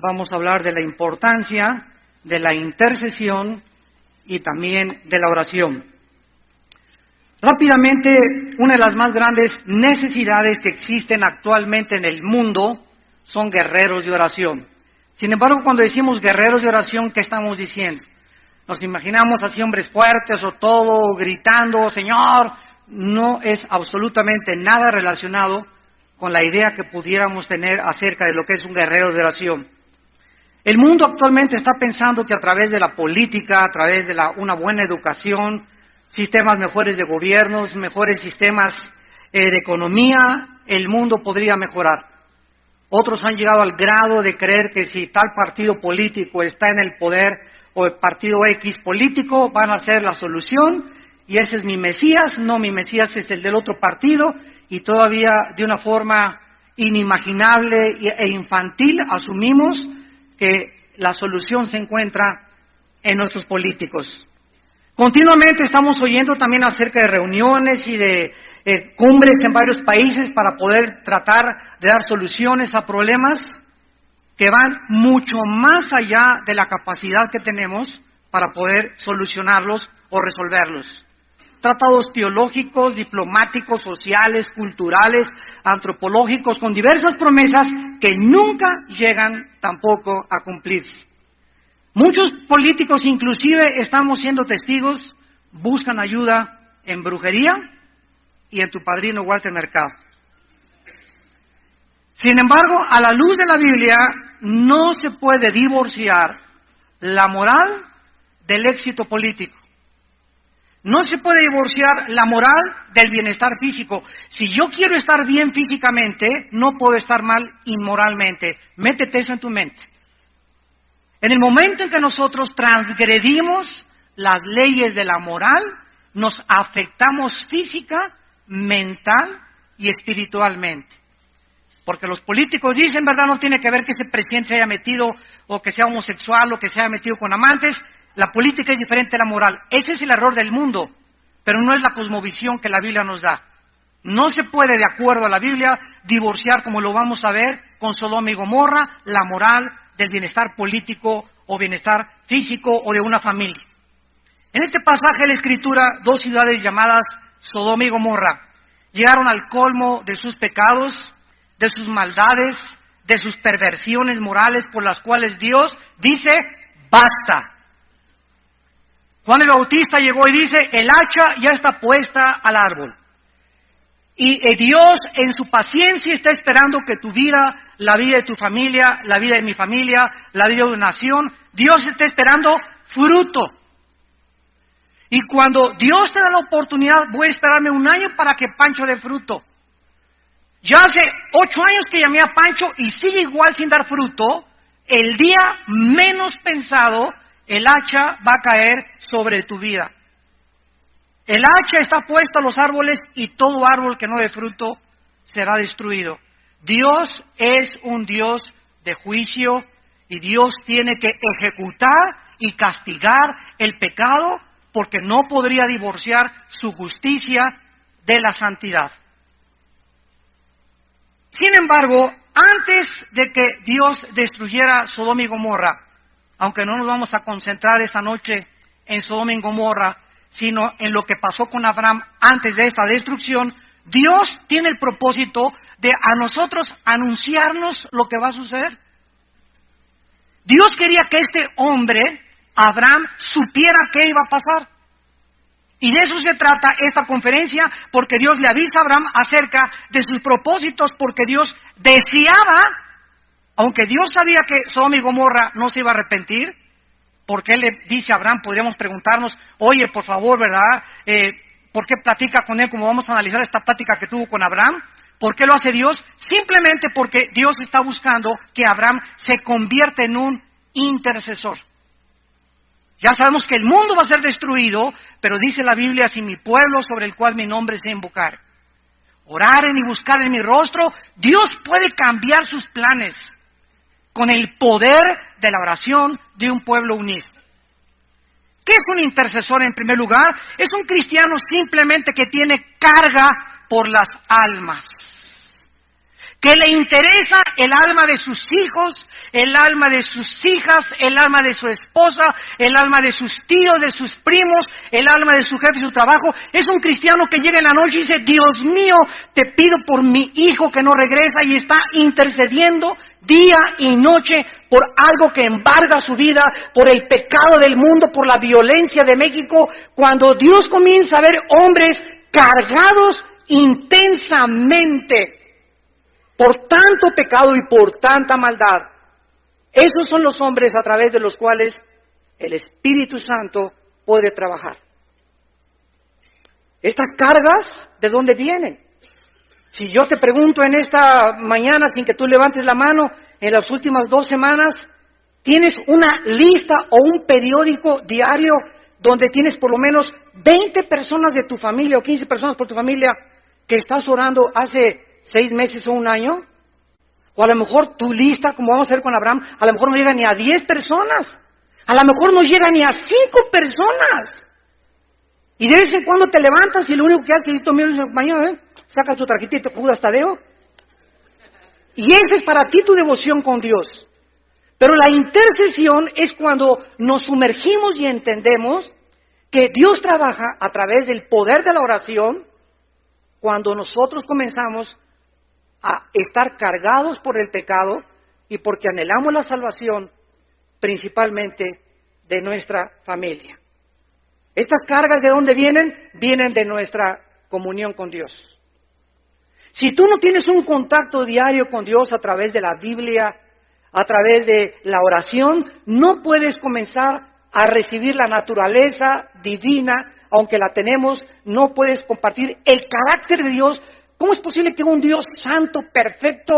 vamos a hablar de la importancia de la intercesión y también de la oración. Rápidamente, una de las más grandes necesidades que existen actualmente en el mundo son guerreros de oración. Sin embargo, cuando decimos guerreros de oración, ¿qué estamos diciendo? Nos imaginamos así hombres fuertes o todo gritando, Señor. No es absolutamente nada relacionado con la idea que pudiéramos tener acerca de lo que es un guerrero de oración. El mundo actualmente está pensando que a través de la política, a través de una buena educación, sistemas mejores de gobiernos, mejores sistemas de economía, el mundo podría mejorar. Otros han llegado al grado de creer que si tal partido político está en el poder o el partido X político, van a ser la solución y ese es mi Mesías, no, mi Mesías es el del otro partido, y todavía de una forma inimaginable e infantil asumimos que la solución se encuentra en nuestros políticos. Continuamente estamos oyendo también acerca de reuniones y de cumbres en varios países para poder tratar de dar soluciones a problemas que van mucho más allá de la capacidad que tenemos para poder solucionarlos o resolverlos. Tratados teológicos, diplomáticos, sociales, culturales, antropológicos, con diversas promesas que nunca llegan tampoco a cumplirse. Muchos políticos, inclusive, estamos siendo testigos, buscan ayuda en brujería y en tu padrino Walter Mercado. Sin embargo, a la luz de la Biblia, no se puede divorciar la moral del éxito político. No se puede divorciar la moral del bienestar físico. Si yo quiero estar bien físicamente, no puedo estar mal inmoralmente. Métete eso en tu mente. En el momento en que nosotros transgredimos las leyes de la moral, nos afectamos física, mental y espiritualmente. Porque los políticos dicen, ¿verdad? No tiene que ver que ese presidente se haya metido o que sea homosexual o que se haya metido con amantes. La política es diferente a la moral. Ese es el error del mundo, pero no es la cosmovisión que la Biblia nos da. No se puede, de acuerdo a la Biblia, divorciar, como lo vamos a ver, con Sodoma y Gomorra, la moral del bienestar político o bienestar físico o de una familia. En este pasaje de la Escritura, dos ciudades llamadas Sodoma y Gomorra llegaron al colmo de sus pecados, de sus maldades, de sus perversiones morales por las cuales Dios dice, basta. Juan el Bautista llegó y dice, el hacha ya está puesta al árbol. Y Dios en su paciencia está esperando que tu vida, la vida de tu familia, la vida de mi familia, la vida de una nación, Dios está esperando fruto. Y cuando Dios te da la oportunidad, voy a esperarme 1 año para que Pancho dé fruto. Ya hace 8 años que llamé a Pancho y sigue igual sin dar fruto. El día menos pensado, el hacha va a caer sobre tu vida. El hacha está puesta a los árboles y todo árbol que no dé fruto será destruido. Dios es un Dios de juicio y Dios tiene que ejecutar y castigar el pecado porque no podría divorciar su justicia de la santidad. Sin embargo, antes de que Dios destruyera Sodoma y Gomorra, aunque no nos vamos a concentrar esta noche en Sodoma y Gomorra, sino en lo que pasó con Abraham antes de esta destrucción, Dios tiene el propósito de a nosotros anunciarnos lo que va a suceder. Dios quería que este hombre, Abraham, supiera qué iba a pasar. Y de eso se trata esta conferencia, porque Dios le avisa a Abraham acerca de sus propósitos, porque Dios deseaba, aunque Dios sabía que Sodoma y Gomorra no se iba a arrepentir, porque Él le dice a Abraham, podríamos preguntarnos, oye, por favor, ¿verdad? ¿Por qué platica con él? Como vamos a analizar esta plática que tuvo con Abraham. ¿Por qué lo hace Dios? Simplemente porque Dios está buscando que Abraham se convierta en un intercesor. Ya sabemos que el mundo va a ser destruido, pero dice la Biblia, si mi pueblo sobre el cual mi nombre se invocar, oraren y buscar en mi rostro, Dios puede cambiar sus planes con el poder de la oración de un pueblo unido. ¿Qué es un intercesor en primer lugar? Es un cristiano simplemente que tiene carga por las almas, que le interesa el alma de sus hijos, el alma de sus hijas, el alma de su esposa, el alma de sus tíos, de sus primos, el alma de su jefe y su trabajo. Es un cristiano que llega en la noche y dice, Dios mío, te pido por mi hijo que no regresa, y está intercediendo día y noche por algo que embarga su vida, por el pecado del mundo, por la violencia de México. Cuando Dios comienza a ver hombres cargados intensamente por tanto pecado y por tanta maldad, esos son los hombres a través de los cuales el Espíritu Santo puede trabajar. Estas cargas, ¿de dónde vienen? Si yo te pregunto en esta mañana, sin que tú levantes la mano, en las últimas 2 semanas, ¿tienes una lista o un periódico diario donde tienes por lo menos 20 personas de tu familia o 15 personas por tu familia que estás orando hace 6 meses o 1 año? O a lo mejor tu lista, como vamos a ver con Abraham, a lo mejor no llega ni a 10 personas. A lo mejor no llega ni a 5 personas. Y de vez en cuando te levantas y lo único que haces es tomar el baño, sacas tu tarjetita y Judas Tadeo. Y esa es para ti tu devoción con Dios. Pero la intercesión es cuando nos sumergimos y entendemos que Dios trabaja a través del poder de la oración, cuando nosotros comenzamos a estar cargados por el pecado y porque anhelamos la salvación, principalmente de nuestra familia. Estas cargas, ¿de dónde vienen? Vienen de nuestra comunión con Dios. Si tú no tienes un contacto diario con Dios a través de la Biblia, a través de la oración, no puedes comenzar a recibir la naturaleza divina, aunque la tenemos. No puedes compartir el carácter de Dios. ¿Cómo es posible que un Dios santo, perfecto,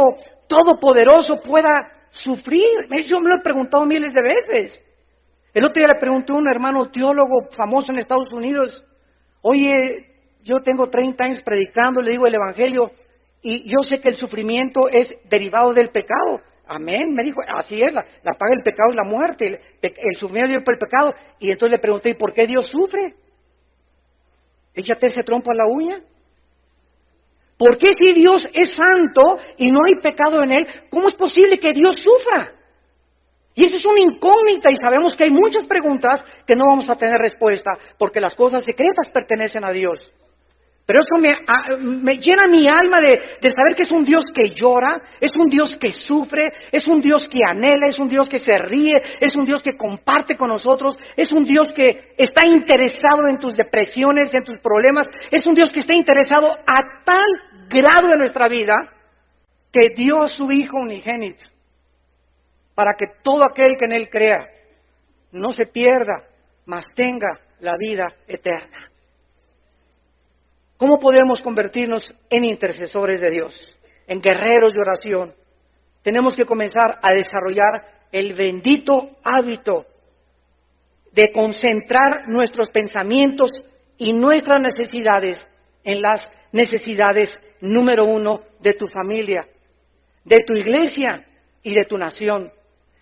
todopoderoso pueda sufrir? Yo me lo he preguntado miles de veces. El otro día le pregunté a un hermano teólogo famoso en Estados Unidos, oye, yo tengo 30 años predicando, le digo el Evangelio, y yo sé que el sufrimiento es derivado del pecado. Amén, me dijo, así es, la paga del pecado es la muerte, el sufrimiento es por el pecado. Y entonces le pregunté, ¿y por qué Dios sufre? Échate ese trompo a la uña. ¿Por qué si Dios es santo y no hay pecado en Él, cómo es posible que Dios sufra? Y eso es una incógnita, y sabemos que hay muchas preguntas que no vamos a tener respuesta, porque las cosas secretas pertenecen a Dios. Pero eso me llena mi alma de saber que es un Dios que llora, es un Dios que sufre, es un Dios que anhela, es un Dios que se ríe, es un Dios que comparte con nosotros, es un Dios que está interesado en tus depresiones, en tus problemas, es un Dios que está interesado a tal grado en nuestra vida que dio a su Hijo unigénito para que todo aquel que en Él crea no se pierda, mas tenga la vida eterna. ¿Cómo podemos convertirnos en intercesores de Dios, en guerreros de oración? Tenemos que comenzar a desarrollar el bendito hábito de concentrar nuestros pensamientos y nuestras necesidades en las necesidades número 1 de tu familia, de tu iglesia y de tu nación.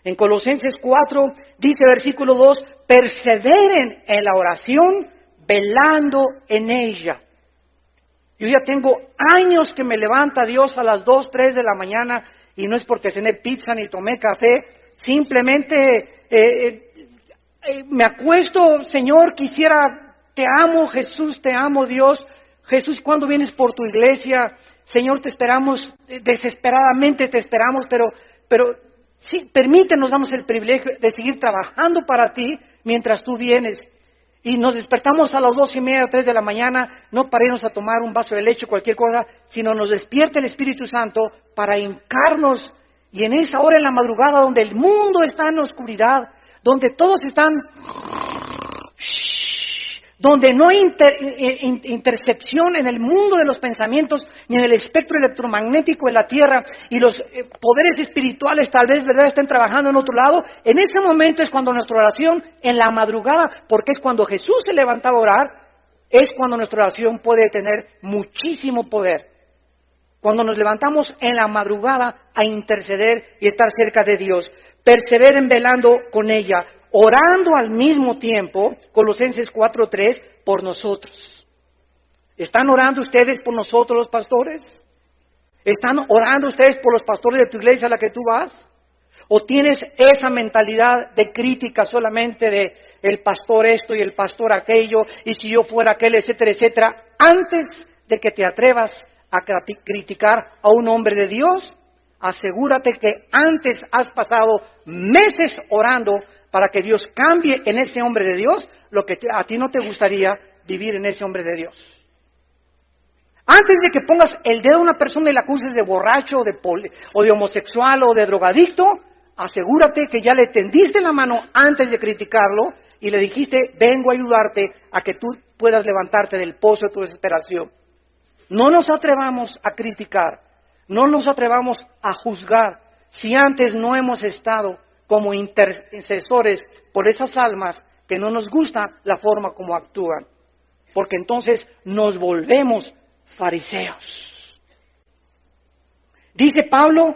En Colosenses 4 dice versículo 2, perseveren en la oración, velando en ella. Yo ya tengo años que me levanta Dios a las 2, 3 de la mañana, y no es porque cené pizza ni tomé café, simplemente me acuesto, Señor, te amo, Jesús, te amo, Dios. Jesús, ¿cuándo vienes por tu iglesia? Señor, te esperamos, desesperadamente te esperamos, pero sí, permítenos, damos el privilegio de seguir trabajando para ti mientras tú vienes. Y nos despertamos a las 2:30 o 3 de la mañana, no para irnos a tomar un vaso de leche o cualquier cosa, sino nos despierta el Espíritu Santo para hincarnos. Y en esa hora en la madrugada, donde el mundo está en oscuridad, donde todos están, donde no hay intercepción en el mundo de los pensamientos, ni en el espectro electromagnético de la Tierra, y los poderes espirituales tal vez, ¿verdad?, estén trabajando en otro lado. En ese momento es cuando nuestra oración, en la madrugada, porque es cuando Jesús se levantaba a orar, es cuando nuestra oración puede tener muchísimo poder. Cuando nos levantamos en la madrugada a interceder y estar cerca de Dios, perseveren velando con ella, orando al mismo tiempo, Colosenses 4:3, por nosotros. ¿Están orando ustedes por nosotros, los pastores? ¿Están orando ustedes por los pastores de tu iglesia a la que tú vas? ¿O tienes esa mentalidad de crítica solamente de el pastor esto y el pastor aquello, y si yo fuera aquel, etcétera, etcétera? Antes de que te atrevas a criticar a un hombre de Dios, asegúrate que antes has pasado meses orando para que Dios cambie en ese hombre de Dios lo que a ti no te gustaría vivir en ese hombre de Dios. Antes de que pongas el dedo a una persona y la acuses de borracho o de homosexual o de drogadicto, asegúrate que ya le tendiste la mano antes de criticarlo y le dijiste, vengo a ayudarte a que tú puedas levantarte del pozo de tu desesperación. No nos atrevamos a criticar, no nos atrevamos a juzgar si antes no hemos estado como intercesores por esas almas que no nos gusta la forma como actúan, porque entonces nos volvemos fariseos. Dice Pablo,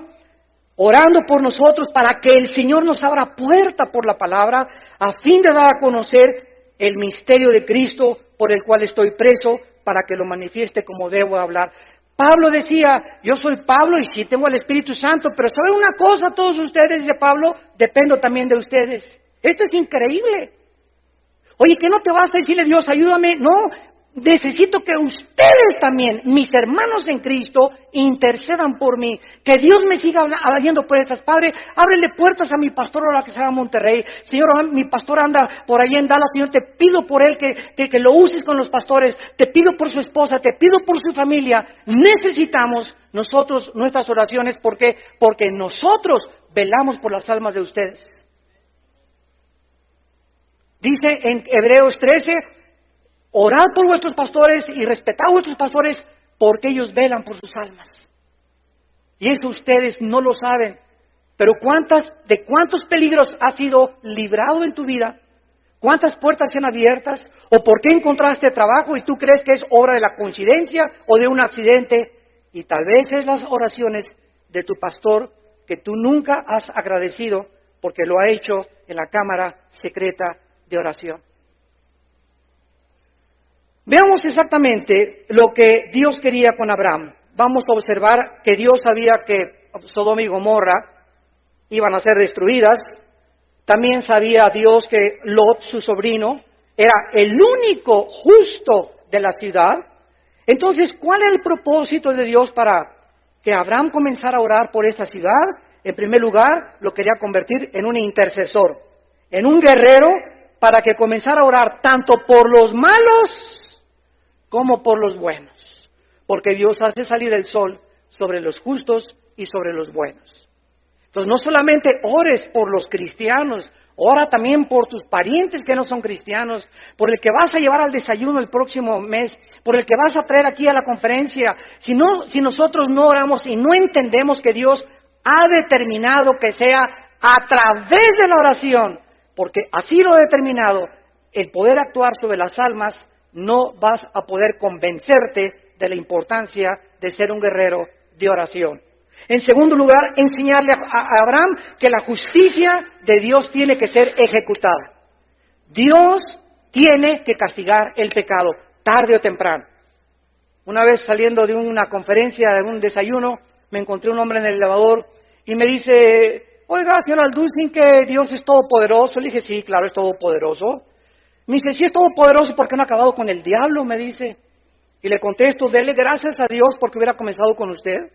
orando por nosotros para que el Señor nos abra puerta por la palabra, a fin de dar a conocer el misterio de Cristo por el cual estoy preso, para que lo manifieste como debo hablar. Pablo decía, yo soy Pablo y sí tengo el Espíritu Santo, pero ¿saben una cosa todos ustedes? Dice Pablo, dependo también de ustedes. Esto es increíble. Oye, ¿que no te basta decirle Dios, ayúdame? No, necesito que ustedes también, mis hermanos en Cristo, intercedan por mí. Que Dios me siga hablando por estas. Padre, ábrele puertas a mi pastor ahora que se va a Monterrey. Señor, mi pastor anda por ahí en Dallas. Señor, te pido por él que lo uses con los pastores. Te pido por su esposa, te pido por su familia. Necesitamos nosotros nuestras oraciones. ¿Por qué? Porque nosotros velamos por las almas de ustedes. Dice en Hebreos 13, orad por vuestros pastores y respetad a vuestros pastores porque ellos velan por sus almas. Y eso ustedes no lo saben. Pero ¿de cuántos peligros has sido librado en tu vida? ¿Cuántas puertas se han abiertas? ¿O por qué encontraste trabajo y tú crees que es obra de la coincidencia o de un accidente? Y tal vez es las oraciones de tu pastor que tú nunca has agradecido porque lo ha hecho en la cámara secreta de oración. Veamos exactamente lo que Dios quería con Abraham. Vamos a observar que Dios sabía que Sodoma y Gomorra iban a ser destruidas. También sabía Dios que Lot, su sobrino, era el único justo de la ciudad. Entonces, ¿cuál es el propósito de Dios para que Abraham comenzara a orar por esta ciudad? En primer lugar, lo quería convertir en un intercesor, en un guerrero, para que comenzara a orar tanto por los malos como por los buenos, porque Dios hace salir el sol sobre los justos y sobre los buenos. Entonces no solamente ores por los cristianos, ora también por tus parientes que no son cristianos, por el que vas a llevar al desayuno el próximo mes, por el que vas a traer aquí a la conferencia. Si nosotros no oramos y no entendemos que Dios ha determinado que sea a través de la oración, porque así lo ha determinado, el poder actuar sobre las almas, no vas a poder convencerte de la importancia de ser un guerrero de oración. En segundo lugar, enseñarle a Abraham que la justicia de Dios tiene que ser ejecutada. Dios tiene que castigar el pecado, tarde o temprano. Una vez saliendo de una conferencia, de un desayuno, me encontré un hombre en el elevador y me dice, oiga, señor Aldún, ¿sin que Dios es todopoderoso? Le dije, sí, claro, es todopoderoso. Me dice, si es todopoderoso, ¿por qué no ha acabado con el diablo? Me dice. Y le contesto, dele gracias a Dios porque hubiera comenzado con usted.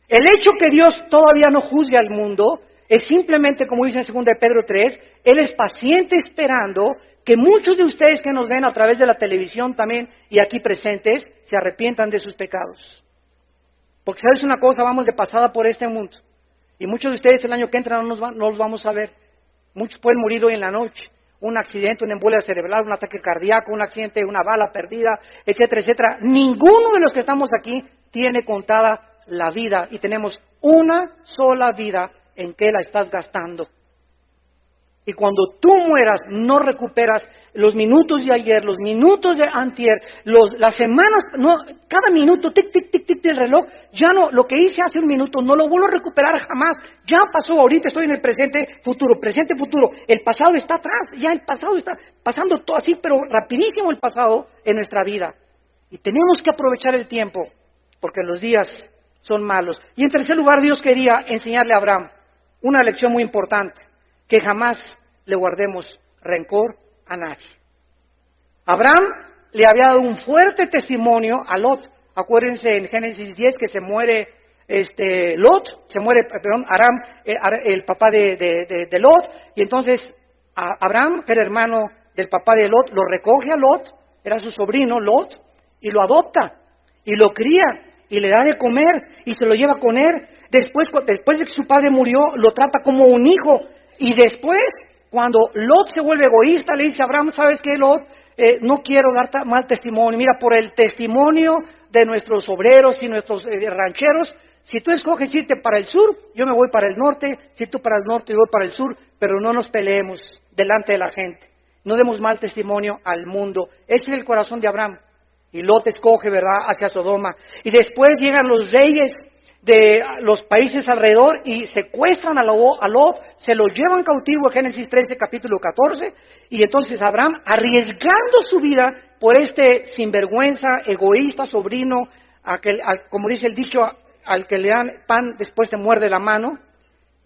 El hecho que Dios todavía no juzgue al mundo es simplemente, como dice en 2 Pedro 3, Él es paciente esperando que muchos de ustedes que nos ven a través de la televisión también y aquí presentes se arrepientan de sus pecados. Porque sabes una cosa, vamos de pasada por este mundo. Y muchos de ustedes el año que entra no los vamos a ver. Muchos pueden morir hoy en la noche. Un accidente, una embolia cerebral, un ataque cardíaco, un accidente, una bala perdida, etcétera, etcétera. Ninguno de los que estamos aquí tiene contada la vida y tenemos una sola vida en que la estás gastando. Y cuando tú mueras, no recuperas los minutos de ayer, los minutos de antier, las semanas, no, cada minuto, tic, tic, tic, tic del reloj, ya no, lo que hice hace un minuto, no lo vuelvo a recuperar jamás. Ya pasó, ahorita estoy en el presente, futuro. El pasado está atrás, ya el pasado está pasando todo así, pero rapidísimo el pasado en nuestra vida. Y tenemos que aprovechar el tiempo, porque los días son malos. Y en tercer lugar, Dios quería enseñarle a Abraham una lección muy importante, que jamás le guardemos rencor a nadie. Abraham le había dado un fuerte testimonio a Lot. Acuérdense en Génesis 10 que se muere Aram, el papá de Lot, y entonces Abraham, que era hermano del papá de Lot, lo recoge a Lot, era su sobrino Lot, y lo adopta, y lo cría, y le da de comer, y se lo lleva con él. Después de que su padre murió, lo trata como un hijo, y después, cuando Lot se vuelve egoísta, le dice a Abraham, ¿sabes qué, Lot? No quiero dar mal testimonio. Mira, por el testimonio de nuestros obreros y nuestros rancheros, si tú escoges irte para el sur, yo me voy para el norte, si tú para el norte, yo voy para el sur, pero no nos peleemos delante de la gente. No demos mal testimonio al mundo. Ese es el corazón de Abraham. Y Lot escoge, ¿verdad?, hacia Sodoma. Y después llegan los reyes de los países alrededor y secuestran a Lot, se lo llevan cautivo, Génesis 13, capítulo 14, y entonces Abraham, arriesgando su vida por este sinvergüenza, egoísta sobrino, como dice el dicho, al que le dan pan después te muerde la mano,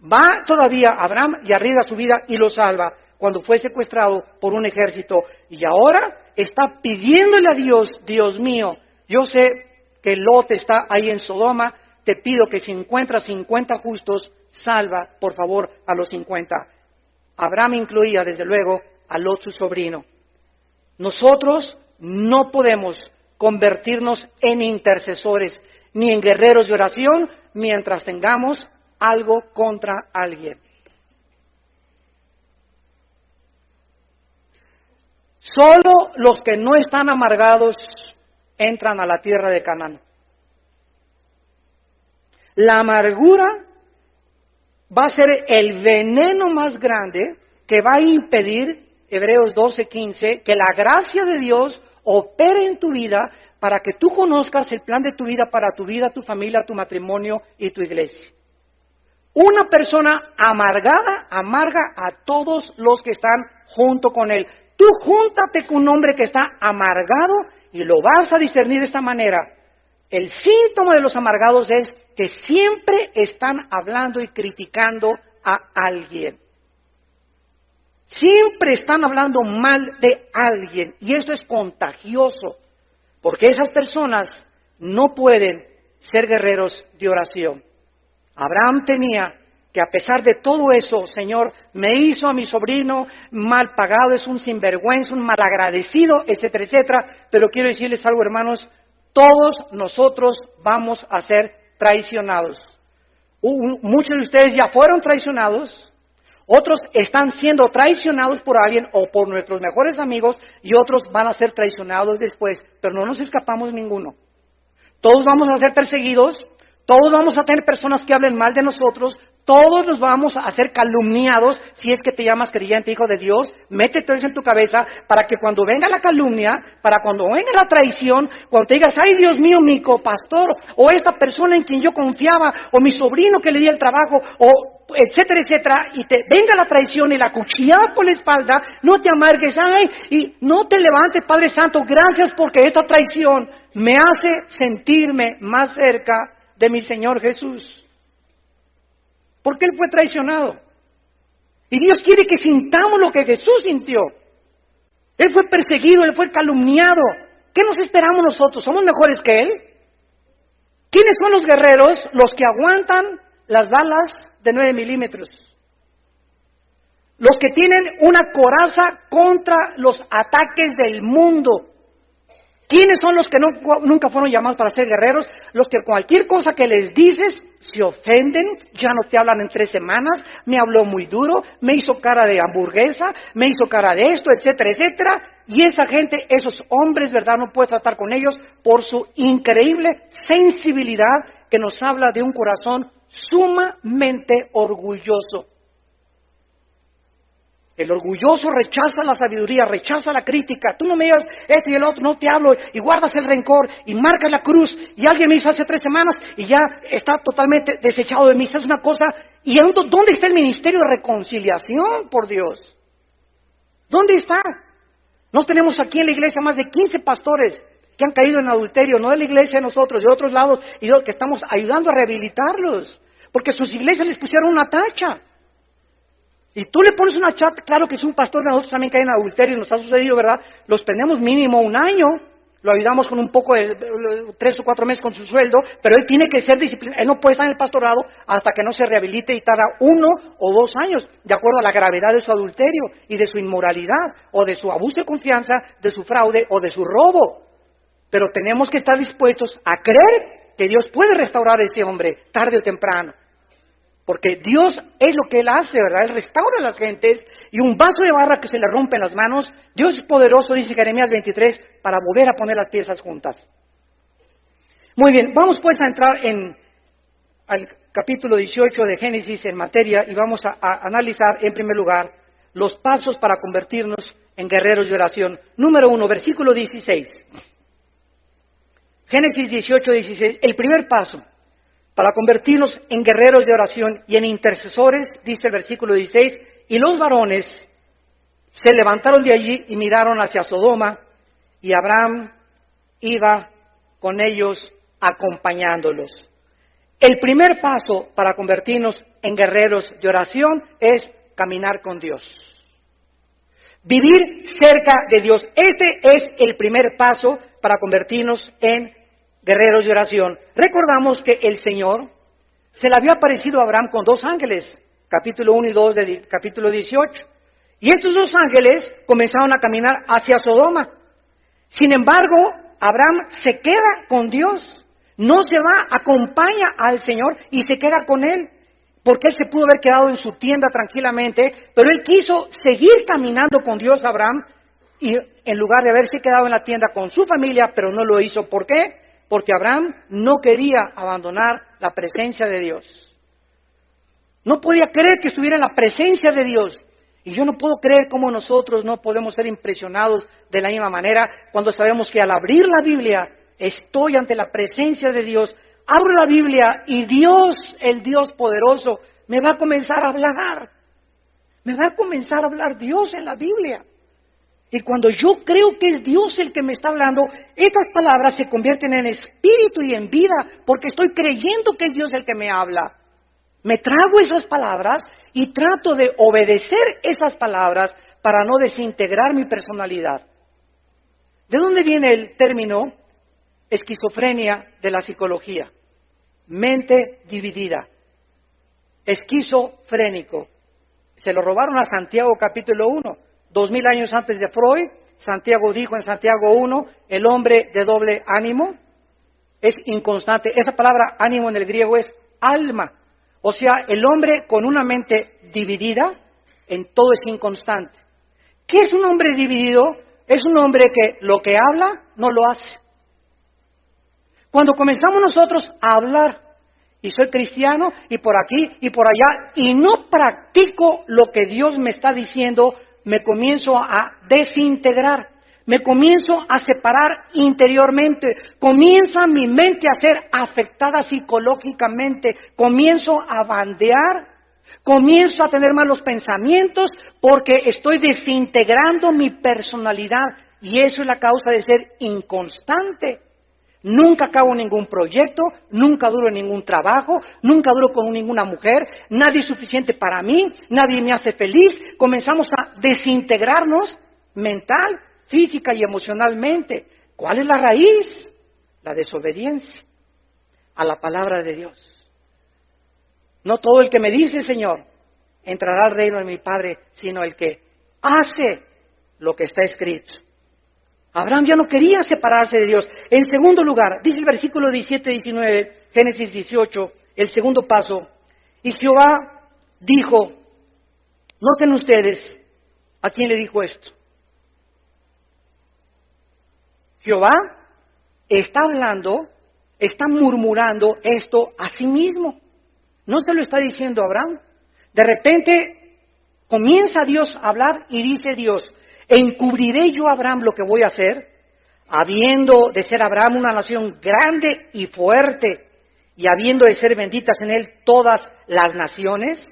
va todavía Abraham y arriesga su vida y lo salva cuando fue secuestrado por un ejército. Y ahora está pidiéndole a Dios, Dios mío, yo sé que Lot está ahí en Sodoma, te pido que si encuentras 50 justos, salva, por favor, a los 50. Abraham incluía, desde luego, a Lot, su sobrino. Nosotros no podemos convertirnos en intercesores ni en guerreros de oración mientras tengamos algo contra alguien. Solo los que no están amargados entran a la tierra de Canaán. La amargura va a ser el veneno más grande que va a impedir, Hebreos 12:15, que la gracia de Dios opere en tu vida para que tú conozcas el plan de tu vida para tu vida, tu familia, tu matrimonio y tu iglesia. Una persona amargada amarga a todos los que están junto con él. Tú júntate con un hombre que está amargado y lo vas a discernir de esta manera. El síntoma de los amargados es que siempre están hablando y criticando a alguien. Siempre están hablando mal de alguien y esto es contagioso, porque esas personas no pueden ser guerreros de oración. Abraham tenía que a pesar de todo eso, Señor, me hizo a mi sobrino mal pagado, es un sinvergüenza, un malagradecido, etcétera, etcétera, pero quiero decirles algo, hermanos, todos nosotros vamos a ser traicionados. Muchos de ustedes ya fueron traicionados, otros están siendo traicionados por alguien o por nuestros mejores amigos y otros van a ser traicionados después, pero no nos escapamos ninguno. Todos vamos a ser perseguidos, todos vamos a tener personas que hablen mal de nosotros, todos nos vamos a ser calumniados si es que te llamas creyente, hijo de Dios. Métete eso en tu cabeza para que cuando venga la calumnia, para cuando venga la traición, cuando te digas, ay Dios mío, mi copastor, o esta persona en quien yo confiaba, o mi sobrino que le di el trabajo, o etcétera, etcétera, y te venga la traición y la cuchillada por la espalda, no te amargues, ay, y no te levantes, Padre Santo, gracias porque esta traición me hace sentirme más cerca de mi Señor Jesús. Porque Él fue traicionado. Y Dios quiere que sintamos lo que Jesús sintió. Él fue perseguido, Él fue calumniado. ¿Qué nos esperamos nosotros? ¿Somos mejores que Él? ¿Quiénes son los guerreros? Los que aguantan las balas de 9 milímetros. Los que tienen una coraza contra los ataques del mundo. ¿Quiénes son los que nunca fueron llamados para ser guerreros? Los que cualquier cosa que les dices se ofenden, ya no te hablan en 3 semanas, me habló muy duro, me hizo cara de hamburguesa, me hizo cara de esto, etcétera, etcétera. Y esa gente, esos hombres, ¿verdad? No puedes tratar con ellos por su increíble sensibilidad que nos habla de un corazón sumamente orgulloso. El orgulloso rechaza la sabiduría, rechaza la crítica. Tú no me digas este y el otro, no te hablo, y guardas el rencor, y marcas la cruz, y alguien me hizo hace 3 semanas, y ya está totalmente desechado de mí. Es una cosa, y ¿dónde está el ministerio de reconciliación, por Dios? ¿Dónde está? Nos tenemos aquí en la iglesia más de 15 pastores que han caído en adulterio, no de la iglesia de nosotros, de otros lados, y que estamos ayudando a rehabilitarlos, porque sus iglesias les pusieron una tacha. Y tú le pones una chat, claro que si un pastor de nosotros también cae en adulterio, nos ha sucedido, ¿verdad? Los prendemos mínimo 1 año, lo ayudamos con un poco de 3 o 4 meses con su sueldo, pero él tiene que ser disciplinado, él no puede estar en el pastorado hasta que no se rehabilite y tarda 1 o 2 años, de acuerdo a la gravedad de su adulterio y de su inmoralidad, o de su abuso de confianza, de su fraude o de su robo. Pero tenemos que estar dispuestos a creer que Dios puede restaurar a ese hombre, tarde o temprano. Porque Dios es lo que Él hace, ¿verdad? Él restaura a las gentes, y un vaso de barro que se le rompe en las manos, Dios es poderoso, dice Jeremías 23, para volver a poner las piezas juntas. Muy bien, vamos pues a entrar al capítulo 18 de Génesis en materia, y vamos a analizar en primer lugar los pasos para convertirnos en guerreros de oración. Número 1, versículo 16. Génesis 18, 16, el primer paso para convertirnos en guerreros de oración y en intercesores, dice el versículo 16, y los varones se levantaron de allí y miraron hacia Sodoma, y Abraham iba con ellos acompañándolos. El primer paso para convertirnos en guerreros de oración es caminar con Dios. Vivir cerca de Dios. Este es el primer paso para convertirnos en guerreros de oración. Recordamos que el Señor se le había aparecido a Abraham con 2 ángeles, capítulo 1 y 2 del capítulo 18. Y estos 2 ángeles comenzaron a caminar hacia Sodoma. Sin embargo, Abraham se queda con Dios, no se va, acompaña al Señor y se queda con Él, porque Él se pudo haber quedado en su tienda tranquilamente, pero Él quiso seguir caminando con Dios, Abraham, y en lugar de haberse quedado en la tienda con su familia, pero no lo hizo. ¿Por qué? Porque Abraham no quería abandonar la presencia de Dios. No podía creer que estuviera en la presencia de Dios. Y yo no puedo creer cómo nosotros no podemos ser impresionados de la misma manera cuando sabemos que al abrir la Biblia estoy ante la presencia de Dios. Abro la Biblia y Dios, el Dios poderoso, me va a comenzar a hablar. Me va a comenzar a hablar Dios en la Biblia. Y cuando yo creo que es Dios el que me está hablando, estas palabras se convierten en espíritu y en vida, porque estoy creyendo que es Dios el que me habla. Me trago esas palabras y trato de obedecer esas palabras para no desintegrar mi personalidad. ¿De dónde viene el término esquizofrenia de la psicología? Mente dividida. Esquizofrénico. Se lo robaron a Santiago capítulo 1. 2000 años antes de Freud, Santiago dijo en Santiago 1, el hombre de doble ánimo es inconstante. Esa palabra ánimo en el griego es alma. O sea, el hombre con una mente dividida, en todo es inconstante. ¿Qué es un hombre dividido? Es un hombre que lo que habla no lo hace. Cuando comenzamos nosotros a hablar, y soy cristiano, y por aquí y por allá, y no practico lo que Dios me está diciendo, me comienzo a desintegrar, me comienzo a separar interiormente, comienza mi mente a ser afectada psicológicamente, comienzo a bandear, comienzo a tener malos pensamientos porque estoy desintegrando mi personalidad y eso es la causa de ser inconstante. Nunca acabo ningún proyecto, nunca duro en ningún trabajo, nunca duro con ninguna mujer, nadie es suficiente para mí, nadie me hace feliz. Comenzamos a desintegrarnos mental, física y emocionalmente. ¿Cuál es la raíz? La desobediencia a la palabra de Dios. No todo el que me dice, Señor, entrará al reino de mi Padre, sino el que hace lo que está escrito. Abraham ya no quería separarse de Dios. En segundo lugar, dice el versículo 17-19, Génesis 18, el segundo paso. Y Jehová dijo, noten ustedes, ¿a quién le dijo esto? Jehová está hablando, está murmurando esto a sí mismo. No se lo está diciendo a Abraham. De repente comienza Dios a hablar y dice Dios, ¿encubriré yo a Abraham lo que voy a hacer? Habiendo de ser Abraham una nación grande y fuerte, y habiendo de ser benditas en él todas las naciones,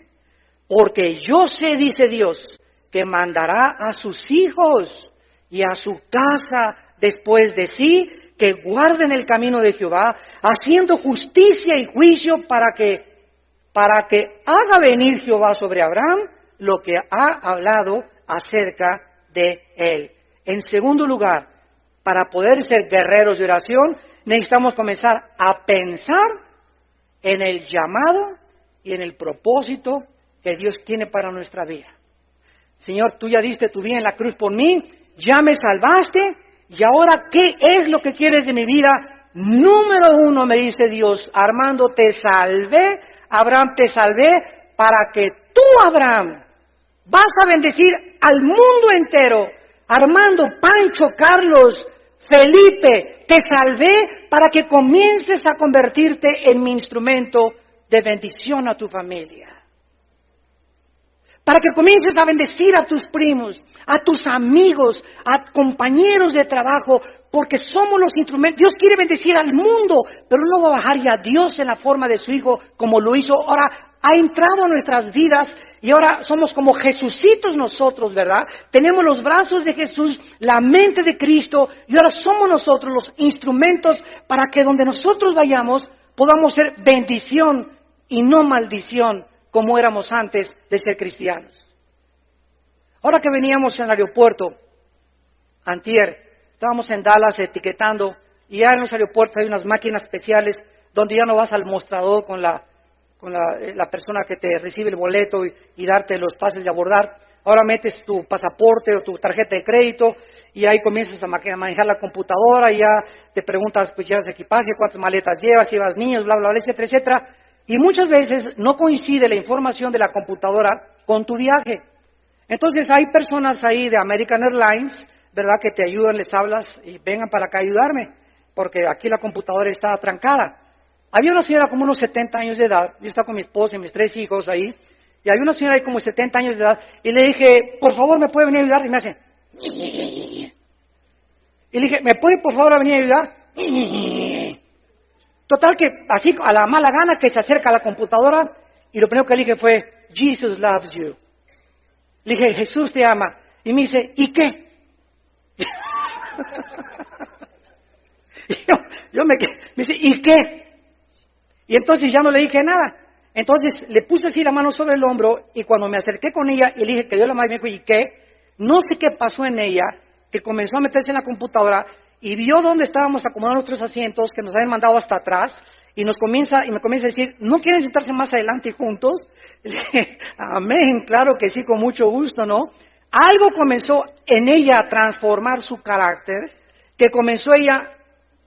porque yo sé, dice Dios, que mandará a sus hijos y a su casa después de sí, que guarden el camino de Jehová, haciendo justicia y juicio para que haga venir Jehová sobre Abraham lo que ha hablado acerca de él. En segundo lugar, para poder ser guerreros de oración, necesitamos comenzar a pensar en el llamado y en el propósito que Dios tiene para nuestra vida. Señor, tú ya diste tu vida en la cruz por mí, ya me salvaste, y ahora, ¿qué es lo que quieres de mi vida? Número uno, me dice Dios, Armando, te salvé, Abraham, te salvé, para que tú, Abraham, vas a bendecir al mundo entero. Armando, Pancho, Carlos, Felipe, te salvé para que comiences a convertirte en mi instrumento de bendición a tu familia. Para que comiences a bendecir a tus primos, a tus amigos, a compañeros de trabajo, porque somos los instrumentos. Dios quiere bendecir al mundo, pero no va a bajar ya a Dios en la forma de su Hijo como lo hizo. Ahora ha entrado a nuestras vidas y ahora somos como Jesucitos nosotros, ¿verdad? Tenemos los brazos de Jesús, la mente de Cristo, y ahora somos nosotros los instrumentos para que donde nosotros vayamos podamos ser bendición y no maldición, como éramos antes de ser cristianos. Ahora que veníamos en el aeropuerto, antier, estábamos en Dallas etiquetando, y ya en los aeropuertos hay unas máquinas especiales donde ya no vas al mostrador con la persona que te recibe el boleto y darte los pases de abordar. Ahora metes tu pasaporte o tu tarjeta de crédito y ahí comienzas a manejar la computadora y ya te preguntas, pues llevas equipaje, cuántas maletas llevas niños, bla, bla, bla, etcétera, etcétera. Y muchas veces no coincide la información de la computadora con tu viaje. Entonces hay personas ahí de American Airlines, ¿verdad?, que te ayudan, les hablas y vengan para acá a ayudarme, porque aquí la computadora está trancada. Había una señora como unos 70 años de edad, yo estaba con mi esposa y mis 3 hijos ahí, y había una señora ahí como 70 años de edad, y le dije, por favor, ¿me puede venir a ayudar? Y me hace, y le dije, ¿me puede por favor venir a ayudar? Total que así a la mala gana que se acerca a la computadora y lo primero que le dije fue, Jesus loves you. Le dije, Jesús te ama. Y me dice, ¿y qué? Me dice, ¿y qué? Y entonces ya no le dije nada. Entonces le puse así la mano sobre el hombro y cuando me acerqué con ella y le dije que Dios la amaba, me dijo, ¿y qué? No sé qué pasó en ella, que comenzó a meterse en la computadora y vio dónde estábamos acomodando nuestros asientos, que nos habían mandado hasta atrás, y me comienza a decir, ¿no quieren sentarse más adelante juntos? Le dije, amén, claro que sí, con mucho gusto, ¿no? Algo comenzó en ella a transformar su carácter, que comenzó ella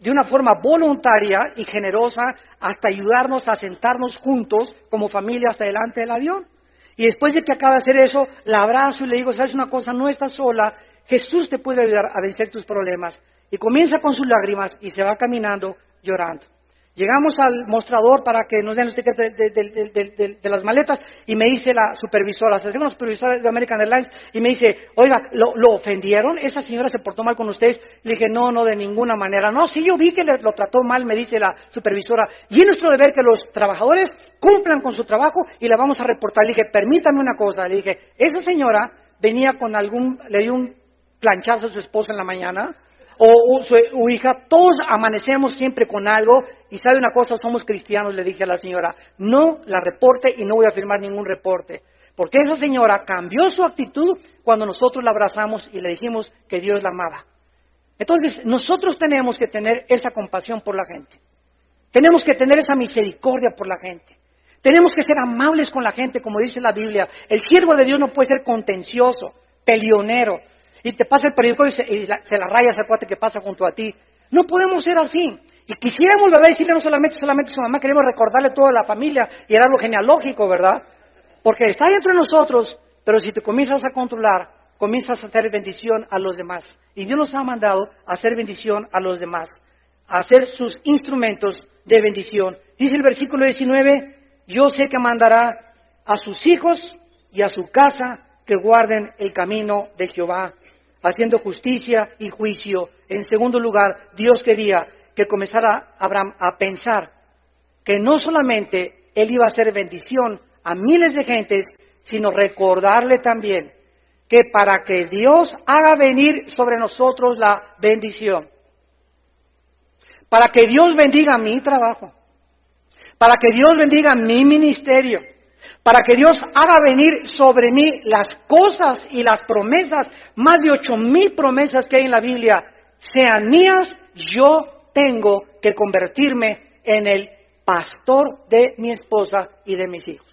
de una forma voluntaria y generosa hasta ayudarnos a sentarnos juntos como familia hasta delante del avión. Y después de que acaba de hacer eso, la abrazo y le digo, ¿sabes una cosa? No estás sola, Jesús te puede ayudar a vencer tus problemas. Y comienza con sus lágrimas y se va caminando llorando. Llegamos al mostrador para que nos den los tickets de las maletas y me dice la supervisora, se una supervisora de American Airlines y me dice, oiga, ¿lo ofendieron? ¿Esa señora se portó mal con ustedes? Le dije, no, de ninguna manera. No, sí, yo vi que lo trató mal, me dice la supervisora. Y es nuestro deber que los trabajadores cumplan con su trabajo y la vamos a reportar. Le dije, permítame una cosa. Le dije, esa señora venía con le dio un planchazo a su esposa en la mañana, o su hija, todos amanecemos siempre con algo, y sabe una cosa, somos cristianos, le dije a la señora, no la reporte y no voy a firmar ningún reporte, porque esa señora cambió su actitud cuando nosotros la abrazamos y le dijimos que Dios la amaba. Entonces, nosotros tenemos que tener esa compasión por la gente, tenemos que tener esa misericordia por la gente, tenemos que ser amables con la gente, como dice la Biblia. El siervo de Dios no puede ser contencioso, peleonero, y te pasa el periódico y se la rayas al cuate que pasa junto a ti. No podemos ser así. Y quisiéramos, ¿verdad?, decirle no solamente a su mamá, queremos recordarle toda la familia y el árbol genealógico, ¿verdad? Porque está dentro de nosotros, pero si te comienzas a controlar, comienzas a hacer bendición a los demás. Y Dios nos ha mandado a hacer bendición a los demás, a hacer sus instrumentos de bendición. Dice el versículo 19, yo sé que mandará a sus hijos y a su casa que guarden el camino de Jehová, haciendo justicia y juicio. En segundo lugar, Dios quería que comenzara Abraham a pensar que no solamente él iba a hacer bendición a miles de gentes, sino recordarle también que para que Dios haga venir sobre nosotros la bendición, para que Dios bendiga mi trabajo, para que Dios bendiga mi ministerio, para que Dios haga venir sobre mí las cosas y las promesas, más de 8,000 promesas que hay en la Biblia, sean mías, yo tengo que convertirme en el pastor de mi esposa y de mis hijos.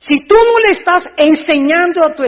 Si tú no le estás enseñando a tu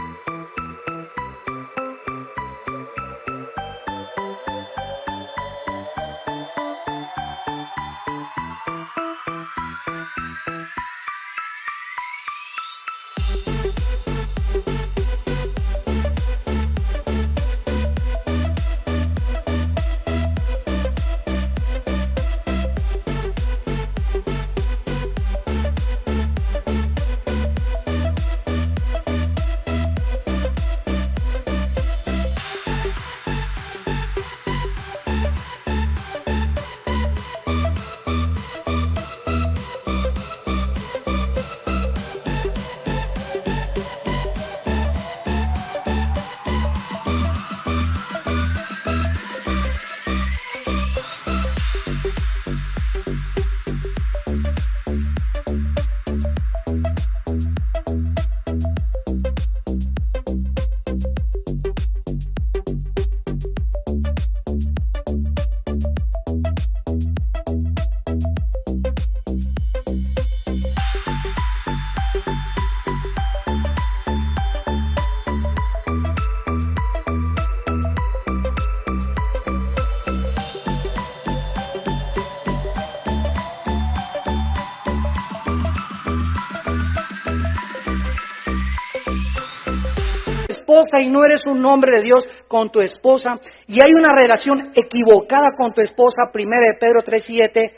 esposa y no eres un hombre de Dios con tu esposa y hay una relación equivocada con tu esposa, 1 de Pedro 3:7,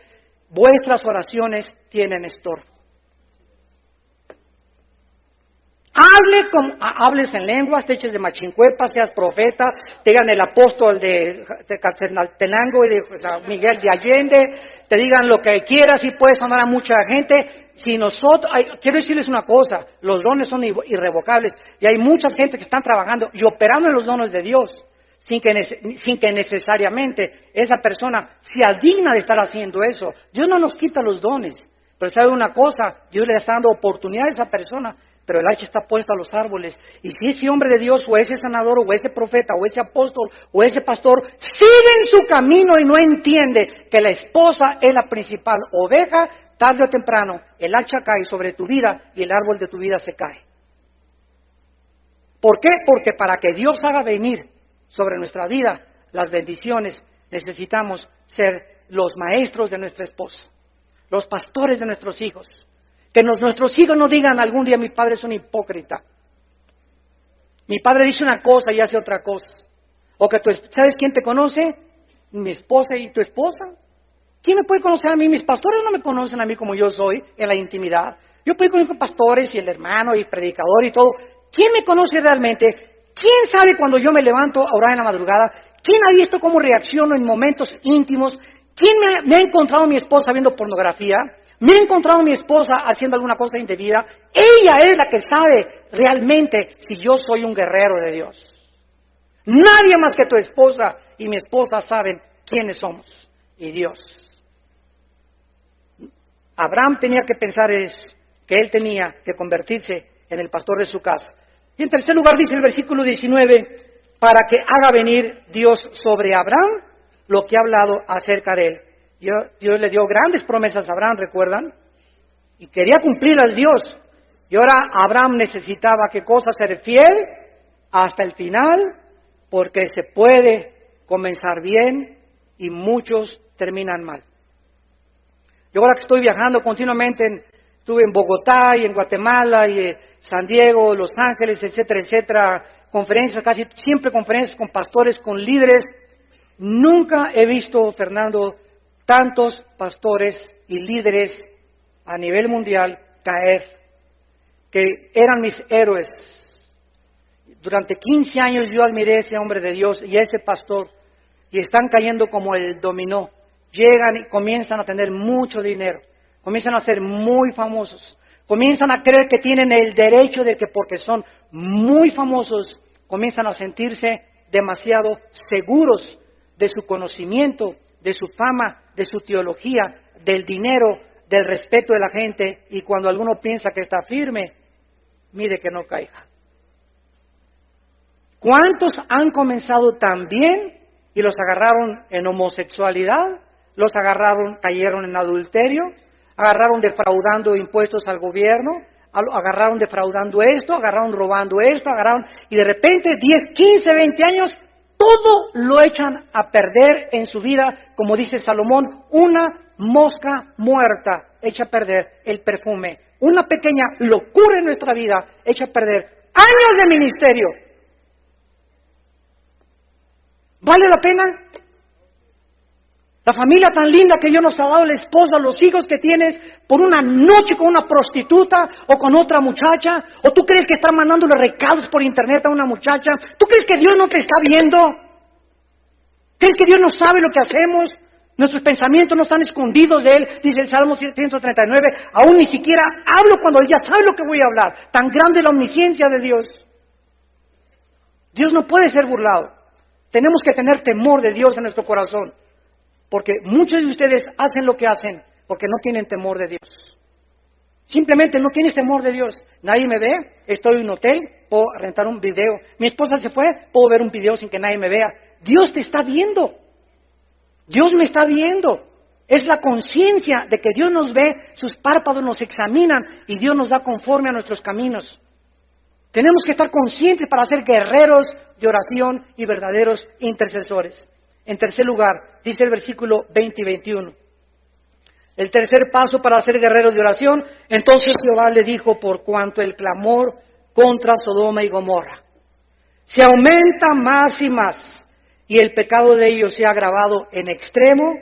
vuestras oraciones tienen estorbo. Hables en lenguas, te eches de machincuepa, seas profeta, te digan el apóstol de Catzaltenango y de Miguel de Allende, te digan lo que quieras y puedes amar a mucha gente. Si nosotros, quiero decirles una cosa, los dones son irrevocables y hay mucha gente que están trabajando y operando en los dones de Dios sin que necesariamente esa persona sea digna de estar haciendo eso. Dios no nos quita los dones, pero sabe una cosa, Dios le está dando oportunidad a esa persona, pero el hacha está puesta a los árboles y si ese hombre de Dios o ese sanador o ese profeta o ese apóstol o ese pastor sigue en su camino y no entiende que la esposa es la principal oveja, tarde o temprano, el hacha cae sobre tu vida y el árbol de tu vida se cae. ¿Por qué? Porque para que Dios haga venir sobre nuestra vida las bendiciones, necesitamos ser los maestros de nuestra esposa, los pastores de nuestros hijos. Que nuestros hijos no digan algún día, mi padre es un hipócrita. Mi padre dice una cosa y hace otra cosa. O que ¿sabes quién te conoce? Mi esposa y tu esposa. ¿Quién me puede conocer a mí? Mis pastores no me conocen a mí como yo soy, en la intimidad. Yo puedo conocer pastores y el hermano y el predicador y todo. ¿Quién me conoce realmente? ¿Quién sabe cuando yo me levanto a orar en la madrugada? ¿Quién ha visto cómo reacciono en momentos íntimos? ¿Quién me ha encontrado a mi esposa viendo pornografía? ¿Me ha encontrado a mi esposa haciendo alguna cosa indebida? Ella es la que sabe realmente si yo soy un guerrero de Dios. Nadie más que tu esposa y mi esposa saben quiénes somos y Dios. Abraham tenía que pensar eso, que él tenía que convertirse en el pastor de su casa. Y en tercer lugar dice el versículo 19, para que haga venir Dios sobre Abraham lo que ha hablado acerca de él. Dios le dio grandes promesas a Abraham, ¿recuerdan? Y quería cumplirlas Dios. Y ahora Abraham necesitaba, ¿qué cosa? Ser fiel hasta el final, porque se puede comenzar bien y muchos terminan mal. Yo ahora que estoy viajando continuamente, estuve en Bogotá y en Guatemala y San Diego, Los Ángeles, etcétera, etcétera, conferencias, casi siempre conferencias con pastores, con líderes. Nunca he visto, Fernando, tantos pastores y líderes a nivel mundial caer, que eran mis héroes. Durante 15 años yo admiré a ese hombre de Dios y a ese pastor, y están cayendo como el dominó. Llegan y comienzan a tener mucho dinero, comienzan a ser muy famosos, comienzan a creer que tienen el derecho de que porque son muy famosos, comienzan a sentirse demasiado seguros de su conocimiento, de su fama, de su teología, del dinero, del respeto de la gente, y cuando alguno piensa que está firme, mire que no caiga. ¿Cuántos han comenzado tan bien y los agarraron en homosexualidad? Los agarraron, cayeron en adulterio, agarraron defraudando impuestos al gobierno, agarraron defraudando esto, agarraron robando esto, y de repente 10, 15, 20 años, todo lo echan a perder en su vida, como dice Salomón, una mosca muerta echa a perder el perfume. Una pequeña locura en nuestra vida echa a perder años de ministerio. ¿Vale la pena? La familia tan linda que Dios nos ha dado, el esposo, los hijos que tienes, por una noche con una prostituta o con otra muchacha, o tú crees que están mandándole recados por internet a una muchacha, tú crees que Dios no te está viendo, crees que Dios no sabe lo que hacemos, nuestros pensamientos no están escondidos de Él, dice el Salmo 139, aún ni siquiera hablo cuando Él ya sabe lo que voy a hablar, tan grande la omnisciencia de Dios. Dios no puede ser burlado, tenemos que tener temor de Dios en nuestro corazón. Porque muchos de ustedes hacen lo que hacen porque no tienen temor de Dios. Simplemente no tienes temor de Dios. Nadie me ve, estoy en un hotel, puedo rentar un video. Mi esposa se fue, puedo ver un video sin que nadie me vea. Dios te está viendo. Dios me está viendo. Es la conciencia de que Dios nos ve, sus párpados nos examinan y Dios nos da conforme a nuestros caminos. Tenemos que estar conscientes para ser guerreros de oración y verdaderos intercesores. En tercer lugar, dice el versículo 20 y 21. El tercer paso para ser guerrero de oración, entonces Jehová le dijo, por cuanto el clamor contra Sodoma y Gomorra se aumenta más y más, y el pecado de ellos se ha agravado en extremo,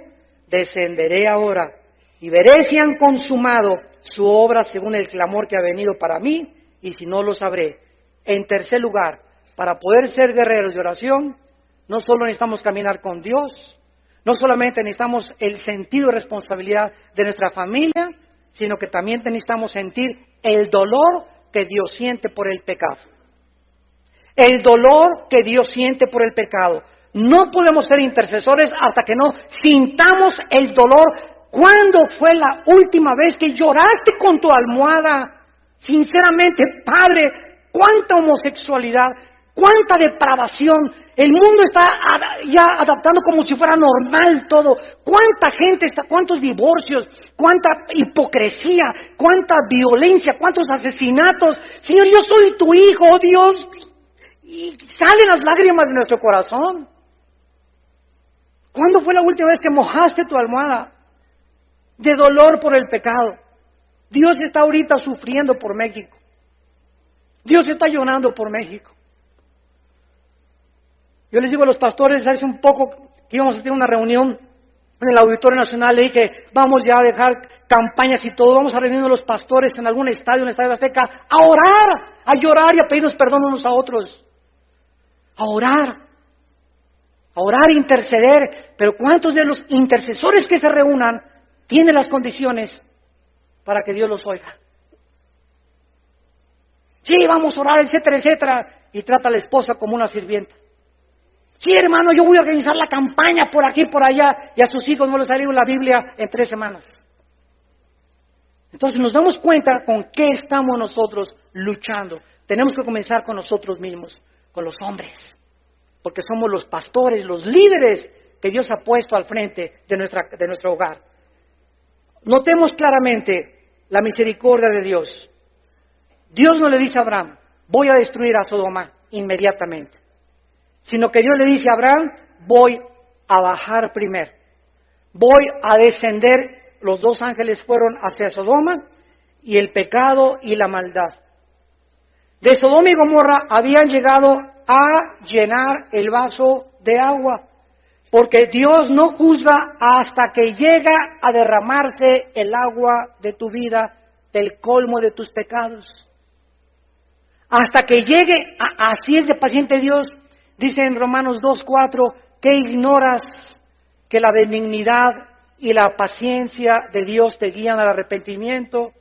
descenderé ahora, y veré si han consumado su obra según el clamor que ha venido para mí, y si no lo sabré. En tercer lugar, para poder ser guerreros de oración, no solo necesitamos caminar con Dios, no solamente necesitamos el sentido de responsabilidad de nuestra familia, sino que también necesitamos sentir el dolor que Dios siente por el pecado. El dolor que Dios siente por el pecado. No podemos ser intercesores hasta que no sintamos el dolor. ¿Cuándo fue la última vez que lloraste con tu almohada? Sinceramente, Padre, cuánta homosexualidad, cuánta depravación. El mundo está ya adaptando como si fuera normal todo. ¿Cuánta gente está? ¿Cuántos divorcios? ¿Cuánta hipocresía? ¿Cuánta violencia? ¿Cuántos asesinatos? Señor, yo soy tu hijo, oh Dios. Y salen las lágrimas de nuestro corazón. ¿Cuándo fue la última vez que mojaste tu almohada de dolor por el pecado? Dios está ahorita sufriendo por México. Dios está llorando por México. Yo les digo a los pastores, hace un poco que íbamos a tener una reunión en el Auditorio Nacional, le dije, vamos ya a dejar campañas y todo, vamos a reunirnos los pastores en algún estadio, en el Estadio Azteca, a orar, a llorar y a pedirnos perdón unos a otros. A orar e interceder. Pero ¿cuántos de los intercesores que se reúnan tienen las condiciones para que Dios los oiga? Sí, vamos a orar, etcétera, etcétera, y trata a la esposa como una sirvienta. Sí, hermano, yo voy a organizar la campaña por aquí, por allá, y a sus hijos no les ha leído la Biblia en 3 semanas. Entonces nos damos cuenta con qué estamos nosotros luchando. Tenemos que comenzar con nosotros mismos, con los hombres, porque somos los pastores, los líderes que Dios ha puesto al frente de nuestro hogar. Notemos claramente la misericordia de Dios. Dios no le dice a Abraham, voy a destruir a Sodoma inmediatamente, sino que Dios le dice a Abraham, voy a bajar primero, voy a descender. Los 2 ángeles fueron hacia Sodoma y el pecado y la maldad. De Sodoma y Gomorra habían llegado a llenar el vaso de agua, porque Dios no juzga hasta que llega a derramarse el agua de tu vida, del colmo de tus pecados. Hasta que llegue, así es de paciente Dios. Dice en Romanos 2:4, que ignoras que la benignidad y la paciencia de Dios te guían al arrepentimiento.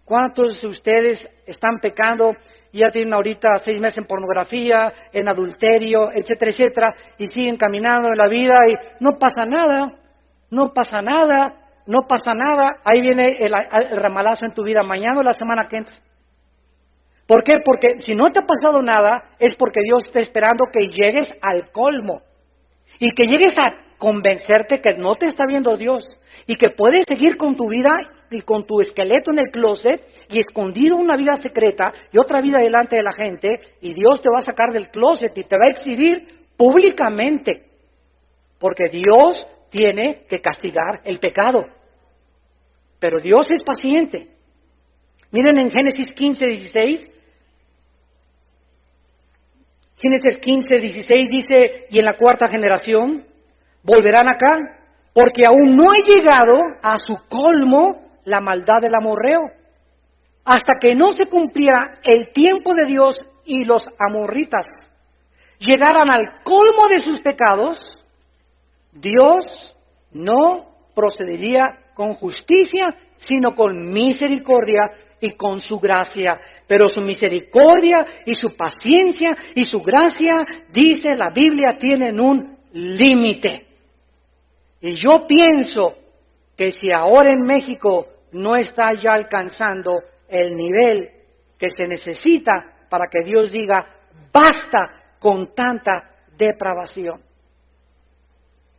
¿Cuántos de ustedes están pecando y ya tienen ahorita 6 meses en pornografía, en adulterio, etcétera, etcétera, y siguen caminando en la vida y no pasa nada, no pasa nada, no pasa nada? Ahí viene el ramalazo en tu vida mañana o la semana que entra. ¿Por qué? Porque si no te ha pasado nada, es porque Dios está esperando que llegues al colmo y que llegues a convencerte que no te está viendo Dios y que puedes seguir con tu vida y con tu esqueleto en el closet y escondido una vida secreta y otra vida delante de la gente, y Dios te va a sacar del closet y te va a exhibir públicamente, porque Dios tiene que castigar el pecado. Pero Dios es paciente. Miren en Génesis 15:16. Génesis 15:16 dice: y en la 4ª generación volverán acá, porque aún no he llegado a su colmo la maldad del amorreo. Hasta que no se cumpliera el tiempo de Dios y los amorritas llegaran al colmo de sus pecados, Dios no procedería con justicia, sino con misericordia y con su gracia. Pero su misericordia y su paciencia y su gracia, dice la Biblia, tienen un límite. Y yo pienso que si ahora en México no está ya alcanzando el nivel que se necesita para que Dios diga, basta con tanta depravación,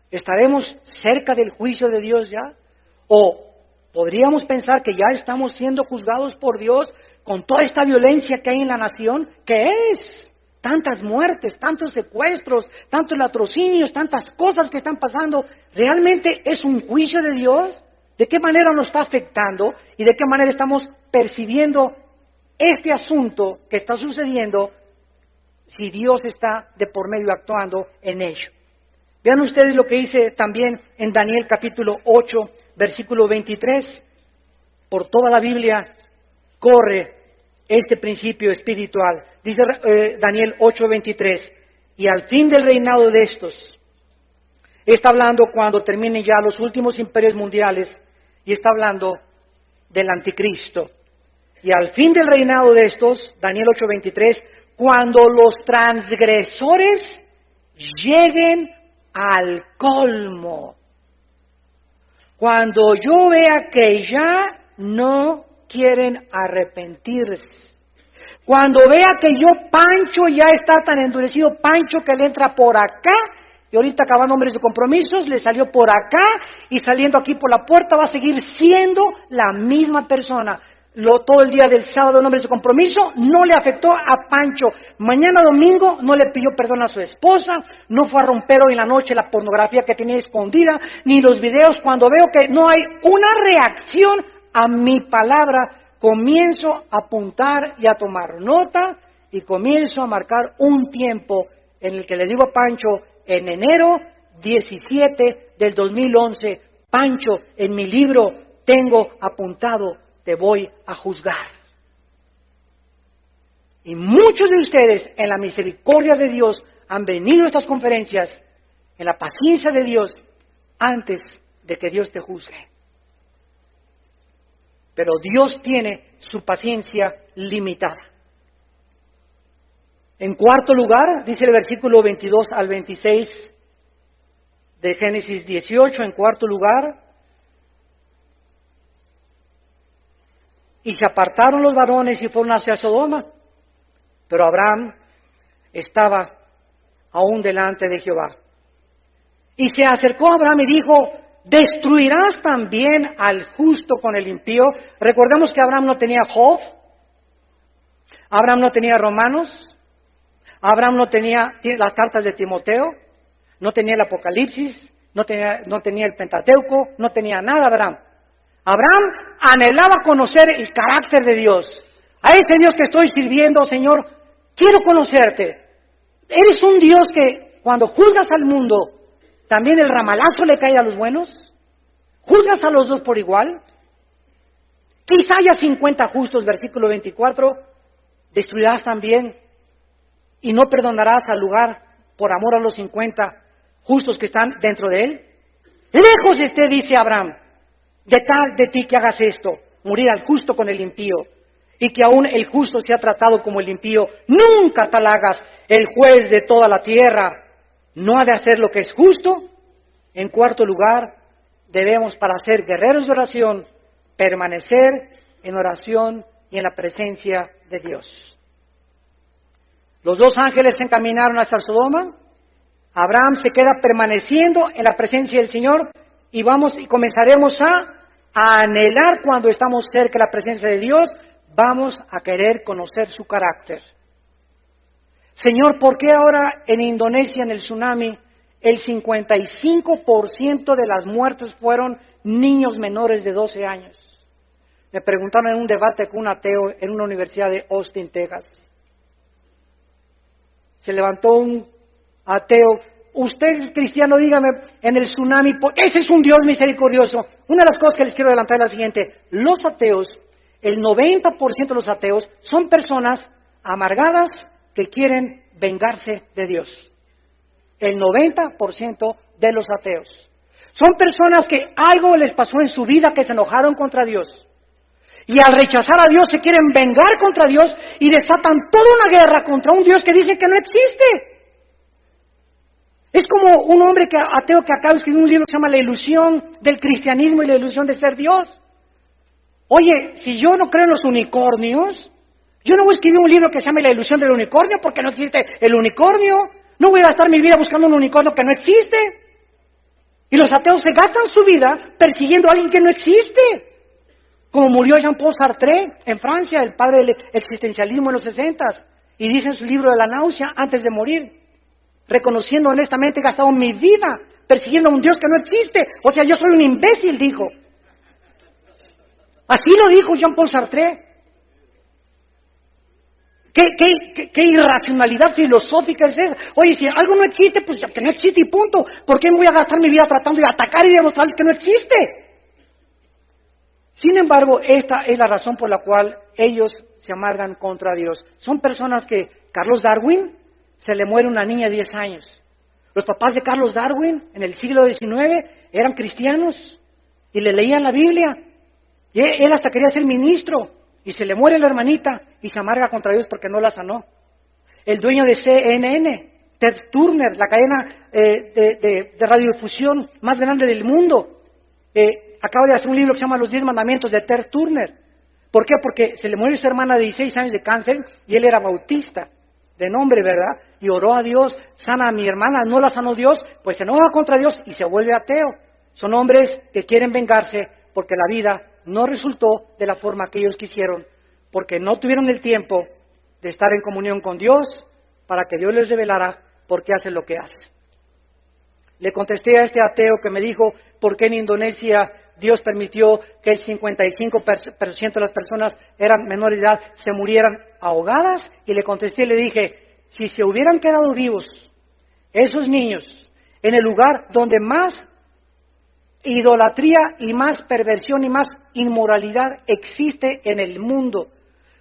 ¿estaremos cerca del juicio de Dios ya? ¿O podríamos pensar que ya estamos siendo juzgados por Dios con toda esta violencia que hay en la nación? ¿Qué es? Tantas muertes, tantos secuestros, tantos latrocinios, tantas cosas que están pasando. ¿Realmente es un juicio de Dios? ¿De qué manera nos está afectando y de qué manera estamos percibiendo este asunto que está sucediendo si Dios está de por medio actuando en ello? Vean ustedes lo que dice también en Daniel capítulo 8, versículo 23. Por toda la Biblia corre este principio espiritual. Dice Daniel 8:23, y al fin del reinado de estos, está hablando cuando terminen ya los últimos imperios mundiales, y está hablando del anticristo. Y al fin del reinado de estos, Daniel 8:23, cuando los transgresores lleguen al colmo, cuando yo vea que ya no quieren arrepentirse, cuando vea que yo, Pancho, ya está tan endurecido, Pancho, que le entra por acá, y ahorita acabando hombres de compromisos, le salió por acá, y saliendo aquí por la puerta va a seguir siendo la misma persona. Todo el día del sábado en hombres de compromiso no le afectó a Pancho. Mañana domingo no le pidió perdón a su esposa, no fue a romper hoy en la noche la pornografía que tenía escondida, ni los videos. Cuando veo que no hay una reacción a mi palabra, comienzo a apuntar y a tomar nota, y comienzo a marcar un tiempo en el que le digo a Pancho, en enero 17 del 2011, Pancho, en mi libro tengo apuntado, te voy a juzgar. Y muchos de ustedes, en la misericordia de Dios, han venido a estas conferencias, en la paciencia de Dios, antes de que Dios te juzgue. Pero Dios tiene su paciencia limitada. En cuarto lugar, dice el versículo 22 al 26 de Génesis 18, en cuarto lugar, y se apartaron los varones y fueron hacia Sodoma, pero Abraham estaba aún delante de Jehová. Y se acercó a Abraham y dijo, ¿destruirás también al justo con el impío? Recordemos que Abraham no tenía Job, Abraham no tenía Romanos, Abraham no tenía las cartas de Timoteo, no tenía el Apocalipsis, no tenía el Pentateuco, no tenía nada Abraham. Abraham anhelaba conocer el carácter de Dios. A ese Dios que estoy sirviendo, Señor, quiero conocerte. ¿Eres un Dios que cuando juzgas al mundo, también el ramalazo le cae a los buenos? ¿Juzgas a los dos por igual? Quizá haya 50 justos, versículo 24, destruirás también y no perdonarás al lugar por amor a los 50 justos que están dentro de él. Lejos esté, dice Abraham, de ti que hagas esto. morir al justo con el impío, y que aún el justo sea tratado como el impío. Nunca tal hagas, el juez de toda la tierra no ha de hacer lo que es justo. En cuarto lugar, debemos, para ser guerreros de oración, permanecer en oración y en la presencia de Dios. Los dos ángeles se encaminaron hacia Sodoma. Abraham se queda permaneciendo en la presencia del Señor y comenzaremos a anhelar cuando estamos cerca de la presencia de Dios. Vamos a querer conocer su carácter. Señor, ¿por qué ahora en Indonesia, en el tsunami, el 55% de las muertes fueron niños menores de 12 años? Me preguntaron en un debate con un ateo en una universidad de Austin, Texas. Se levantó un ateo. Usted es cristiano, dígame, en el tsunami, ese es un Dios misericordioso. Una de las cosas que les quiero adelantar es la siguiente. Los ateos, el 90% de los ateos son personas amargadas que quieren vengarse de Dios. El 90% de los ateos. Son personas que algo les pasó en su vida que se enojaron contra Dios. Y al rechazar a Dios se quieren vengar contra Dios y desatan toda una guerra contra un Dios que dice que no existe. Es como un hombre ateo que acaba de escribir un libro que se llama La ilusión del cristianismo y la ilusión de ser Dios. Oye, si yo no creo en los unicornios, yo no voy a escribir un libro que se llame La ilusión del unicornio porque no existe el unicornio. No voy a gastar mi vida buscando un unicornio que no existe. Y los ateos se gastan su vida persiguiendo a alguien que no existe. Como murió Jean-Paul Sartre en Francia, el padre del existencialismo en los 60s. Y dice en su libro de la náusea, antes de morir, reconociendo honestamente, he gastado mi vida persiguiendo a un Dios que no existe. O sea, yo soy un imbécil, dijo. Así lo dijo Jean-Paul Sartre. ¿Qué irracionalidad filosófica es esa? Oye, si algo no existe, pues que no existe y punto. ¿Por qué me voy a gastar mi vida tratando de atacar y demostrarles que no existe? Sin embargo, esta es la razón por la cual ellos se amargan contra Dios. Son personas que, Carlos Darwin, se le muere una niña de 10 años. Los papás de Carlos Darwin, en el siglo XIX, eran cristianos y le leían la Biblia. Y él hasta quería ser ministro y se le muere la hermanita y se amarga contra Dios porque no la sanó. El dueño de CNN, Ted Turner, la cadena de radiodifusión más grande del mundo, acaba de hacer un libro que se llama Los 10 Mandamientos de Ted Turner. ¿Por qué? Porque se le murió su hermana de 16 años de cáncer y él era bautista, de nombre, ¿verdad? Y oró a Dios, sana a mi hermana, no la sanó Dios, pues se enoja contra Dios y se vuelve ateo. Son hombres que quieren vengarse porque la vida no resultó de la forma que ellos quisieron, porque no tuvieron el tiempo de estar en comunión con Dios para que Dios les revelara por qué hace lo que hace. Le contesté a este ateo que me dijo por qué en Indonesia Dios permitió que el 55% de las personas eran menores de edad se murieran ahogadas, y le contesté y le dije, si se hubieran quedado vivos esos niños en el lugar donde más idolatría y más perversión y más inmoralidad existe en el mundo,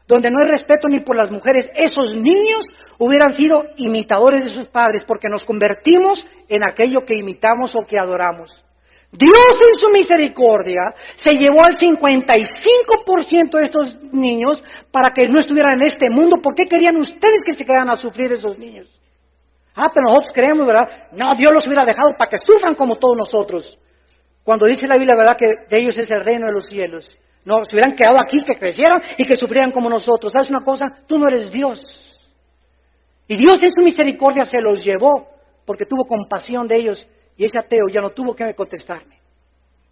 donde no hay respeto ni por las mujeres, esos niños hubieran sido imitadores de sus padres, porque nos convertimos en aquello que imitamos o que adoramos. Dios en su misericordia se llevó al 55% de estos niños para que no estuvieran en este mundo. ¿Por qué querían ustedes que se quedaran a sufrir esos niños? Pero nosotros creemos, ¿verdad? No, Dios los hubiera dejado para que sufran como todos nosotros. Cuando dice la Biblia, ¿verdad?, que de ellos es el reino de los cielos. No, se hubieran quedado aquí, que crecieran y que sufrieran como nosotros. ¿Sabes una cosa? Tú no eres Dios. Y Dios en su misericordia se los llevó porque tuvo compasión de ellos. Y ese ateo ya no tuvo que contestarme.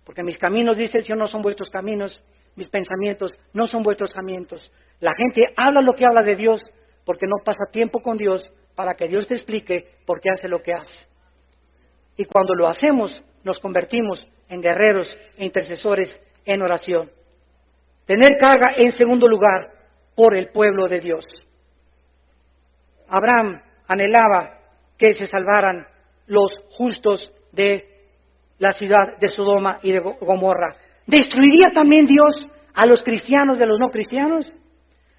Porque mis caminos, dice el Señor, no son vuestros caminos. Mis pensamientos no son vuestros pensamientos. La gente habla lo que habla de Dios porque no pasa tiempo con Dios para que Dios te explique por qué hace lo que hace. Y cuando lo hacemos, nos convertimos en guerreros e intercesores en oración. Tener carga, en segundo lugar, por el pueblo de Dios. Abraham anhelaba que se salvaran los justos de la ciudad de Sodoma y de Gomorra. ¿Destruiría también Dios a los cristianos de los no cristianos?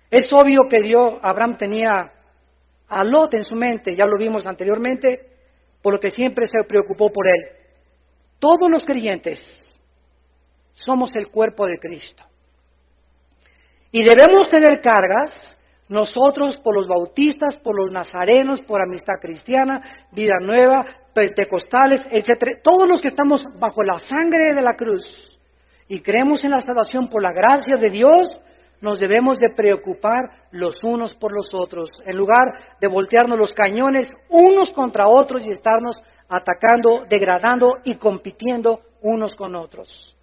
Es obvio que Abraham tenía a Lot en su mente, ya lo vimos anteriormente, por lo que siempre se preocupó por él. Todos los creyentes somos el cuerpo de Cristo. Y debemos tener cargas, nosotros por los bautistas, por los nazarenos, por Amistad Cristiana, Vida Nueva, pentecostales, etcétera, todos los que estamos bajo la sangre de la cruz y creemos en la salvación por la gracia de Dios, nos debemos de preocupar los unos por los otros, en lugar de voltearnos los cañones unos contra otros y estarnos atacando, degradando y compitiendo unos con otros.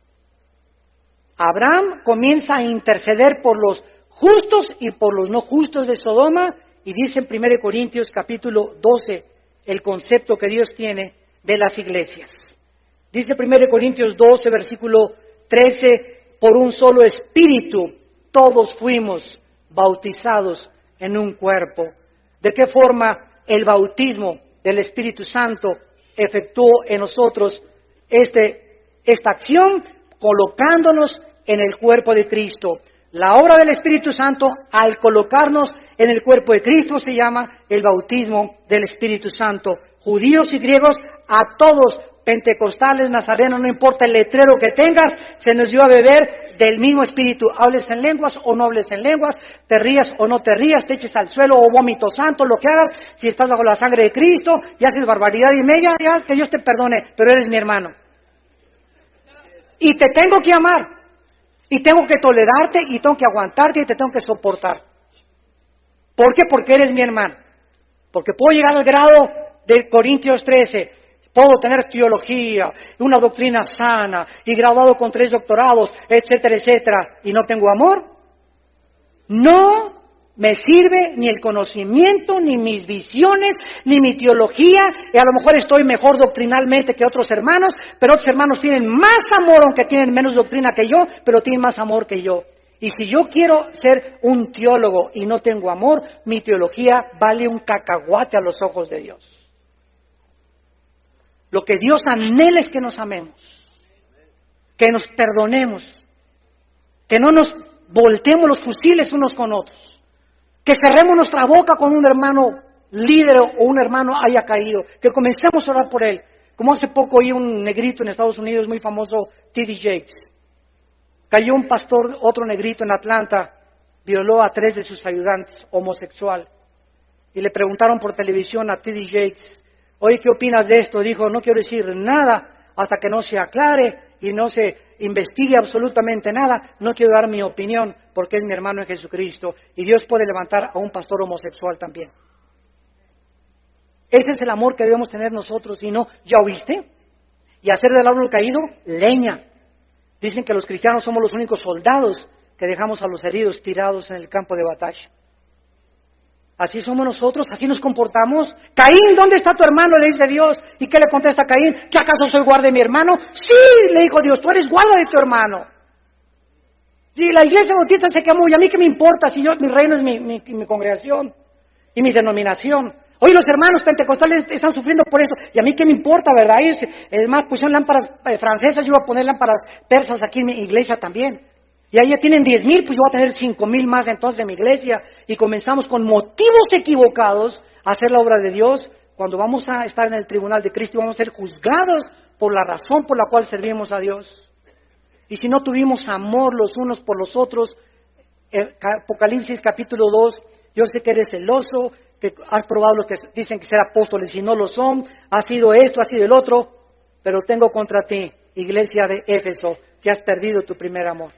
Abraham comienza a interceder por los justos y por los no justos de Sodoma, y dice en 1 Corintios capítulo 12 el concepto que Dios tiene de las iglesias. Dice 1 Corintios 12, versículo 13, por un solo espíritu todos fuimos bautizados en un cuerpo. ¿De qué forma el bautismo del Espíritu Santo efectuó en nosotros esta acción? Colocándonos en el cuerpo de Cristo. La obra del Espíritu Santo, al colocarnos en el cuerpo de Cristo, se llama el bautismo del Espíritu Santo. Judíos y griegos, a todos, pentecostales, nazarenos, no importa el letrero que tengas, se nos dio a beber del mismo Espíritu. Hables en lenguas o no hables en lenguas, te rías o no te rías, te eches al suelo o vómito santo, lo que hagas, si estás bajo la sangre de Cristo y haces barbaridad y media, ya que Dios te perdone, pero eres mi hermano. Y te tengo que amar. Y tengo que tolerarte, y tengo que aguantarte, y te tengo que soportar. ¿Por qué? Porque eres mi hermano. Porque puedo llegar al grado de Corintios 13, puedo tener teología, una doctrina sana, y graduado con 3 doctorados, etcétera, etcétera, y no tengo amor. No me sirve ni el conocimiento, ni mis visiones, ni mi teología, y a lo mejor estoy mejor doctrinalmente que otros hermanos, pero otros hermanos tienen más amor, aunque tienen menos doctrina que yo, pero tienen más amor que yo. Y si yo quiero ser un teólogo y no tengo amor, mi teología vale un cacahuate a los ojos de Dios. Lo que Dios anhela es que nos amemos, que nos perdonemos, que no nos volteemos los fusiles unos con otros, que cerremos nuestra boca con un hermano líder o un hermano haya caído, que comencemos a orar por él. Como hace poco oí un negrito en Estados Unidos muy famoso, T.D. Jakes. Cayó un pastor, otro negrito en Atlanta, violó a 3 de sus ayudantes, homosexual. Y le preguntaron por televisión a T.D. Jakes, oye, ¿qué opinas de esto? Dijo, no quiero decir nada hasta que no se aclare y no se investigue absolutamente nada, no quiero dar mi opinión porque es mi hermano en Jesucristo y Dios puede levantar a un pastor homosexual también. Ese es el amor que debemos tener nosotros y no, ¿ya oíste? Y hacer del árbol caído leña. Dicen que los cristianos somos los únicos soldados que dejamos a los heridos tirados en el campo de batalla. Así somos nosotros, así nos comportamos. Caín, ¿dónde está tu hermano? Le dice Dios. ¿Y qué le contesta Caín? ¿Que acaso soy guarda de mi hermano? Sí, le dijo Dios, tú eres guarda de tu hermano. Y la iglesia bautista se quemó, y a mí qué me importa si mi reino es mi congregación y mi denominación. Hoy los hermanos pentecostales están sufriendo por eso, y a mí qué me importa, ¿verdad? Ellos, es más, pusieron lámparas francesas, yo iba a poner lámparas persas aquí en mi iglesia también. Y ahí ya tienen 10,000, pues yo voy a tener 5,000 más entonces de mi iglesia. Y comenzamos con motivos equivocados a hacer la obra de Dios, cuando vamos a estar en el tribunal de Cristo y vamos a ser juzgados por la razón por la cual servimos a Dios. Y si no tuvimos amor los unos por los otros, Apocalipsis capítulo 2, yo sé que eres celoso, que has probado los que dicen que ser apóstoles y no lo son, ha sido esto, ha sido el otro, pero tengo contra ti, iglesia de Éfeso, que has perdido tu primer amor.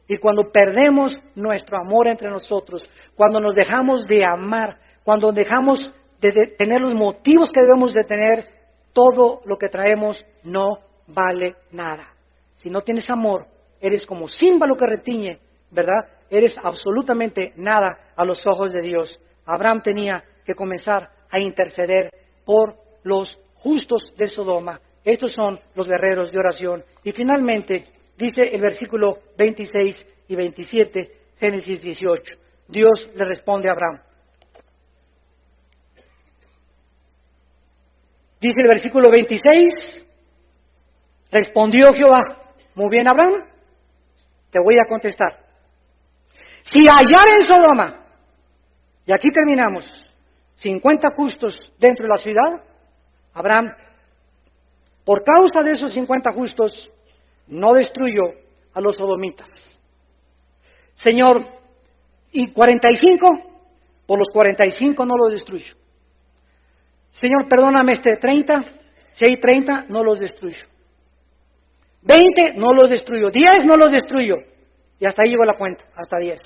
Y cuando perdemos nuestro amor entre nosotros, cuando nos dejamos de amar, cuando dejamos de tener los motivos que debemos de tener, todo lo que traemos no vale nada. Si no tienes amor, eres como címbalo que retiñe, ¿verdad? Eres absolutamente nada a los ojos de Dios. Abraham tenía que comenzar a interceder por los justos de Sodoma. Estos son los guerreros de oración. Y finalmente, dice el versículo 26 y 27, Génesis 18. Dios le responde a Abraham. Dice el versículo 26, respondió Jehová, muy bien Abraham, te voy a contestar. Si hallar en Sodoma, y aquí terminamos, 50 justos dentro de la ciudad, Abraham, por causa de esos 50 justos, no destruyó a los sodomitas. Señor, y 45, por los 45 no los destruyo. Señor, perdóname 30, si hay 30, no los destruyo. 20, no los destruyo. 10, no los destruyo. Y hasta ahí llegó la cuenta, hasta 10.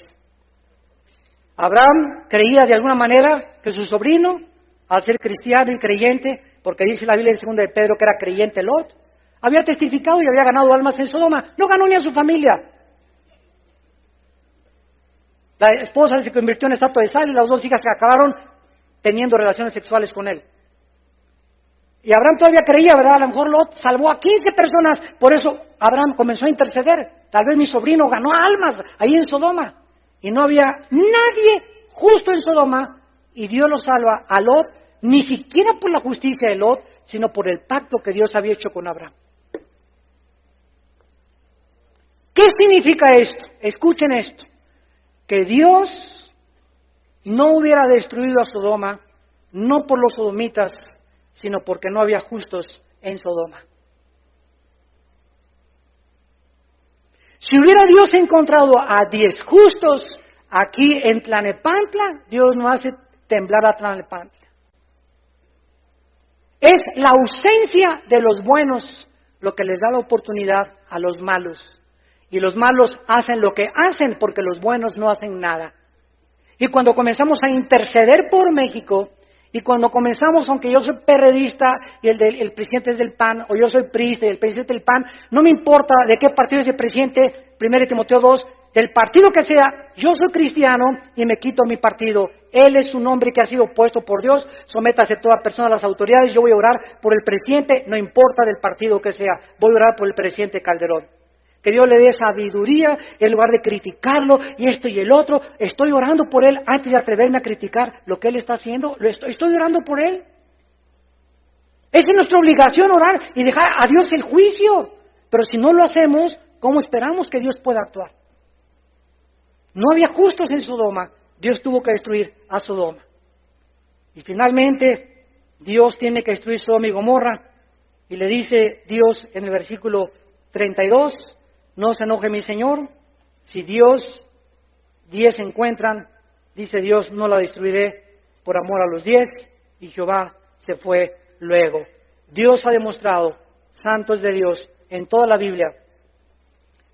Abraham creía de alguna manera que su sobrino, al ser cristiano y creyente, porque dice la Biblia en 2 de Pedro que era creyente Lot, había testificado y había ganado almas en Sodoma. No ganó ni a su familia. La esposa se convirtió en estatua de sal y las 2 hijas que acabaron teniendo relaciones sexuales con él. Y Abraham todavía creía, ¿verdad? A lo mejor Lot salvó a 15 personas. Por eso Abraham comenzó a interceder. Tal vez mi sobrino ganó almas ahí en Sodoma. Y no había nadie justo en Sodoma. Y Dios lo salva a Lot, ni siquiera por la justicia de Lot, sino por el pacto que Dios había hecho con Abraham. ¿Qué significa esto? Escuchen esto. Que Dios no hubiera destruido a Sodoma, no por los sodomitas, sino porque no había justos en Sodoma. Si hubiera Dios encontrado a 10 justos aquí en Tlalnepantla, Dios no hace temblar a Tlalnepantla. Es la ausencia de los buenos lo que les da la oportunidad a los malos. Y los malos hacen lo que hacen porque los buenos no hacen nada. Y cuando comenzamos a interceder por México, y cuando comenzamos, aunque yo soy perredista y el presidente es del PAN, o yo soy priista y el presidente del PAN, no me importa de qué partido es el presidente, 1 Timoteo 2, del partido que sea, yo soy cristiano y me quito mi partido. Él es un hombre que ha sido puesto por Dios, sométase toda persona a las autoridades, yo voy a orar por el presidente, no importa del partido que sea, voy a orar por el presidente Calderón. Que Dios le dé sabiduría en lugar de criticarlo y esto y el otro. Estoy orando por él antes de atreverme a criticar lo que él está haciendo. Estoy orando por él. Esa es nuestra obligación, orar y dejar a Dios el juicio. Pero si no lo hacemos, ¿cómo esperamos que Dios pueda actuar? No había justos en Sodoma. Dios tuvo que destruir a Sodoma. Y finalmente, Dios tiene que destruir Sodoma y Gomorra. Y le dice Dios en el versículo 32, no se enoje mi Señor, si 10 se encuentran, dice Dios, no la destruiré por amor a los 10, y Jehová se fue luego. Dios ha demostrado, santos de Dios, en toda la Biblia.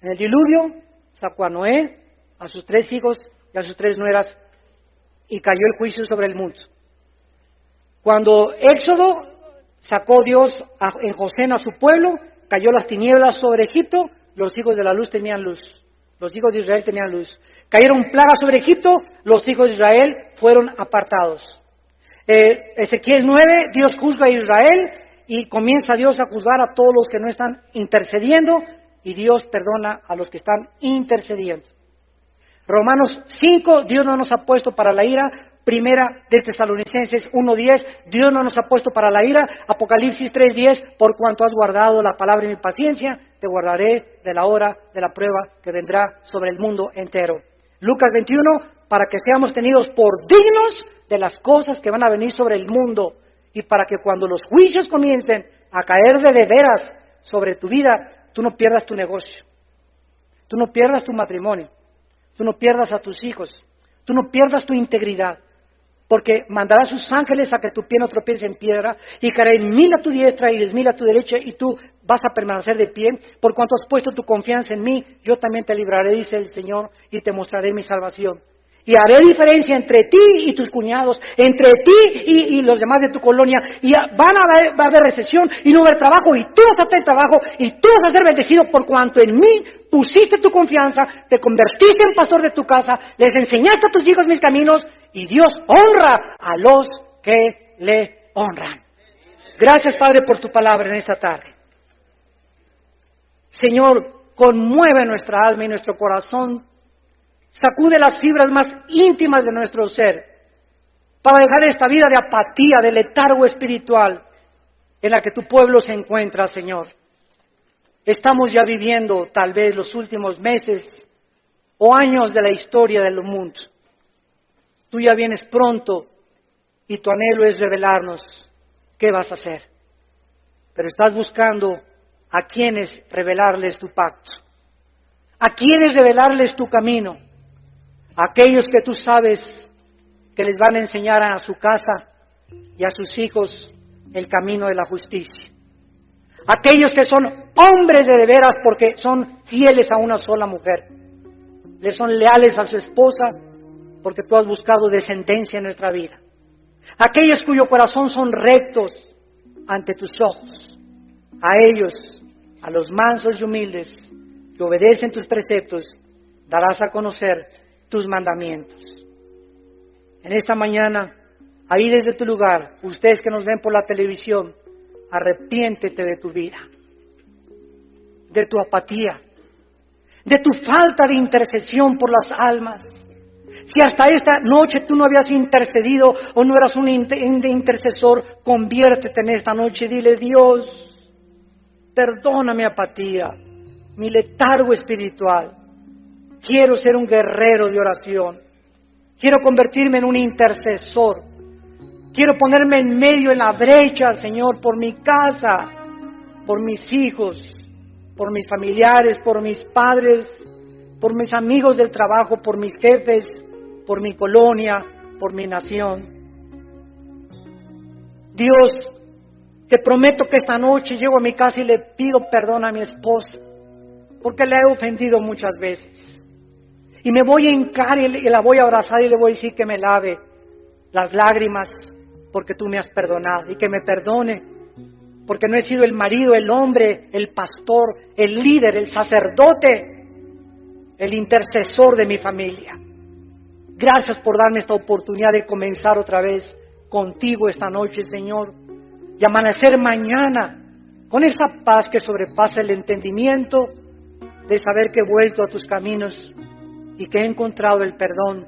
En el diluvio sacó a Noé, a sus 3 hijos y a sus 3 nueras, y cayó el juicio sobre el mundo. Cuando Éxodo sacó Dios en José a su pueblo, cayó las tinieblas sobre Egipto, los hijos de la luz tenían luz. Los hijos de Israel tenían luz. Cayeron plagas sobre Egipto, los hijos de Israel fueron apartados. Ezequiel 9, Dios juzga a Israel y comienza Dios a juzgar a todos los que no están intercediendo y Dios perdona a los que están intercediendo. Romanos 5, Dios no nos ha puesto para la ira. Primera de Tesalonicenses 1:10, Dios no nos ha puesto para la ira. Apocalipsis 3:10, por cuanto has guardado la palabra de mi paciencia, te guardaré de la hora de la prueba que vendrá sobre el mundo entero. Lucas 21, para que seamos tenidos por dignos de las cosas que van a venir sobre el mundo y para que cuando los juicios comiencen a caer de veras sobre tu vida, tú no pierdas tu negocio, tú no pierdas tu matrimonio, tú no pierdas a tus hijos, tú no pierdas tu integridad. Porque mandará a sus ángeles a que tu pie no tropiece en piedra, y caerán 1000 a tu diestra y 10,000 a tu derecha, y tú vas a permanecer de pie. Por cuanto has puesto tu confianza en mí, yo también te libraré, dice el Señor, y te mostraré mi salvación. Y haré diferencia entre ti y tus cuñados, entre ti y los demás de tu colonia, y va a haber recesión, y no va a haber trabajo, y tú vas a tener trabajo, y tú vas a ser bendecido por cuanto en mí pusiste tu confianza, te convertiste en pastor de tu casa, les enseñaste a tus hijos mis caminos, y Dios honra a los que le honran. Gracias, Padre, por tu palabra en esta tarde. Señor, conmueve nuestra alma y nuestro corazón, sacude las fibras más íntimas de nuestro ser, para dejar esta vida de apatía, de letargo espiritual, en la que tu pueblo se encuentra, Señor. Estamos ya viviendo, tal vez, los últimos meses o años de la historia del mundo. Tú ya vienes pronto y tu anhelo es revelarnos qué vas a hacer. Pero estás buscando a quienes revelarles tu pacto, a quienes revelarles tu camino, Aquellos que tú sabes que les van a enseñar a su casa y a sus hijos el camino de la justicia. Aquellos que son hombres de veras porque son fieles a una sola mujer. Le son leales a su esposa porque tú has buscado descendencia en nuestra vida. Aquellos cuyo corazón son rectos ante tus ojos. A ellos, a los mansos y humildes que obedecen tus preceptos, darás a conocer tus mandamientos. En esta mañana, ahí desde tu lugar, ustedes que nos ven por la televisión, arrepiéntete de tu vida, de tu apatía, de tu falta de intercesión por las almas. Si hasta esta noche tú no habías intercedido o no eras un intercesor, conviértete en esta noche y dile: Dios, perdona mi apatía, mi letargo espiritual. Quiero ser un guerrero de oración. Quiero convertirme en un intercesor. Quiero ponerme en medio, en la brecha, Señor, por mi casa, por mis hijos, por mis familiares, por mis padres, por mis amigos del trabajo, por mis jefes, por mi colonia, por mi nación. Dios, te prometo que esta noche llego a mi casa y le pido perdón a mi esposa, porque la he ofendido muchas veces. Y me voy a hincar y la voy a abrazar y le voy a decir que me lave las lágrimas, porque tú me has perdonado, y que me perdone, porque no he sido el marido, el hombre, el pastor, el líder, el sacerdote, el intercesor de mi familia. Gracias por darme esta oportunidad de comenzar otra vez contigo esta noche, Señor, y amanecer mañana con esa paz que sobrepasa el entendimiento de saber que he vuelto a tus caminos y que he encontrado el perdón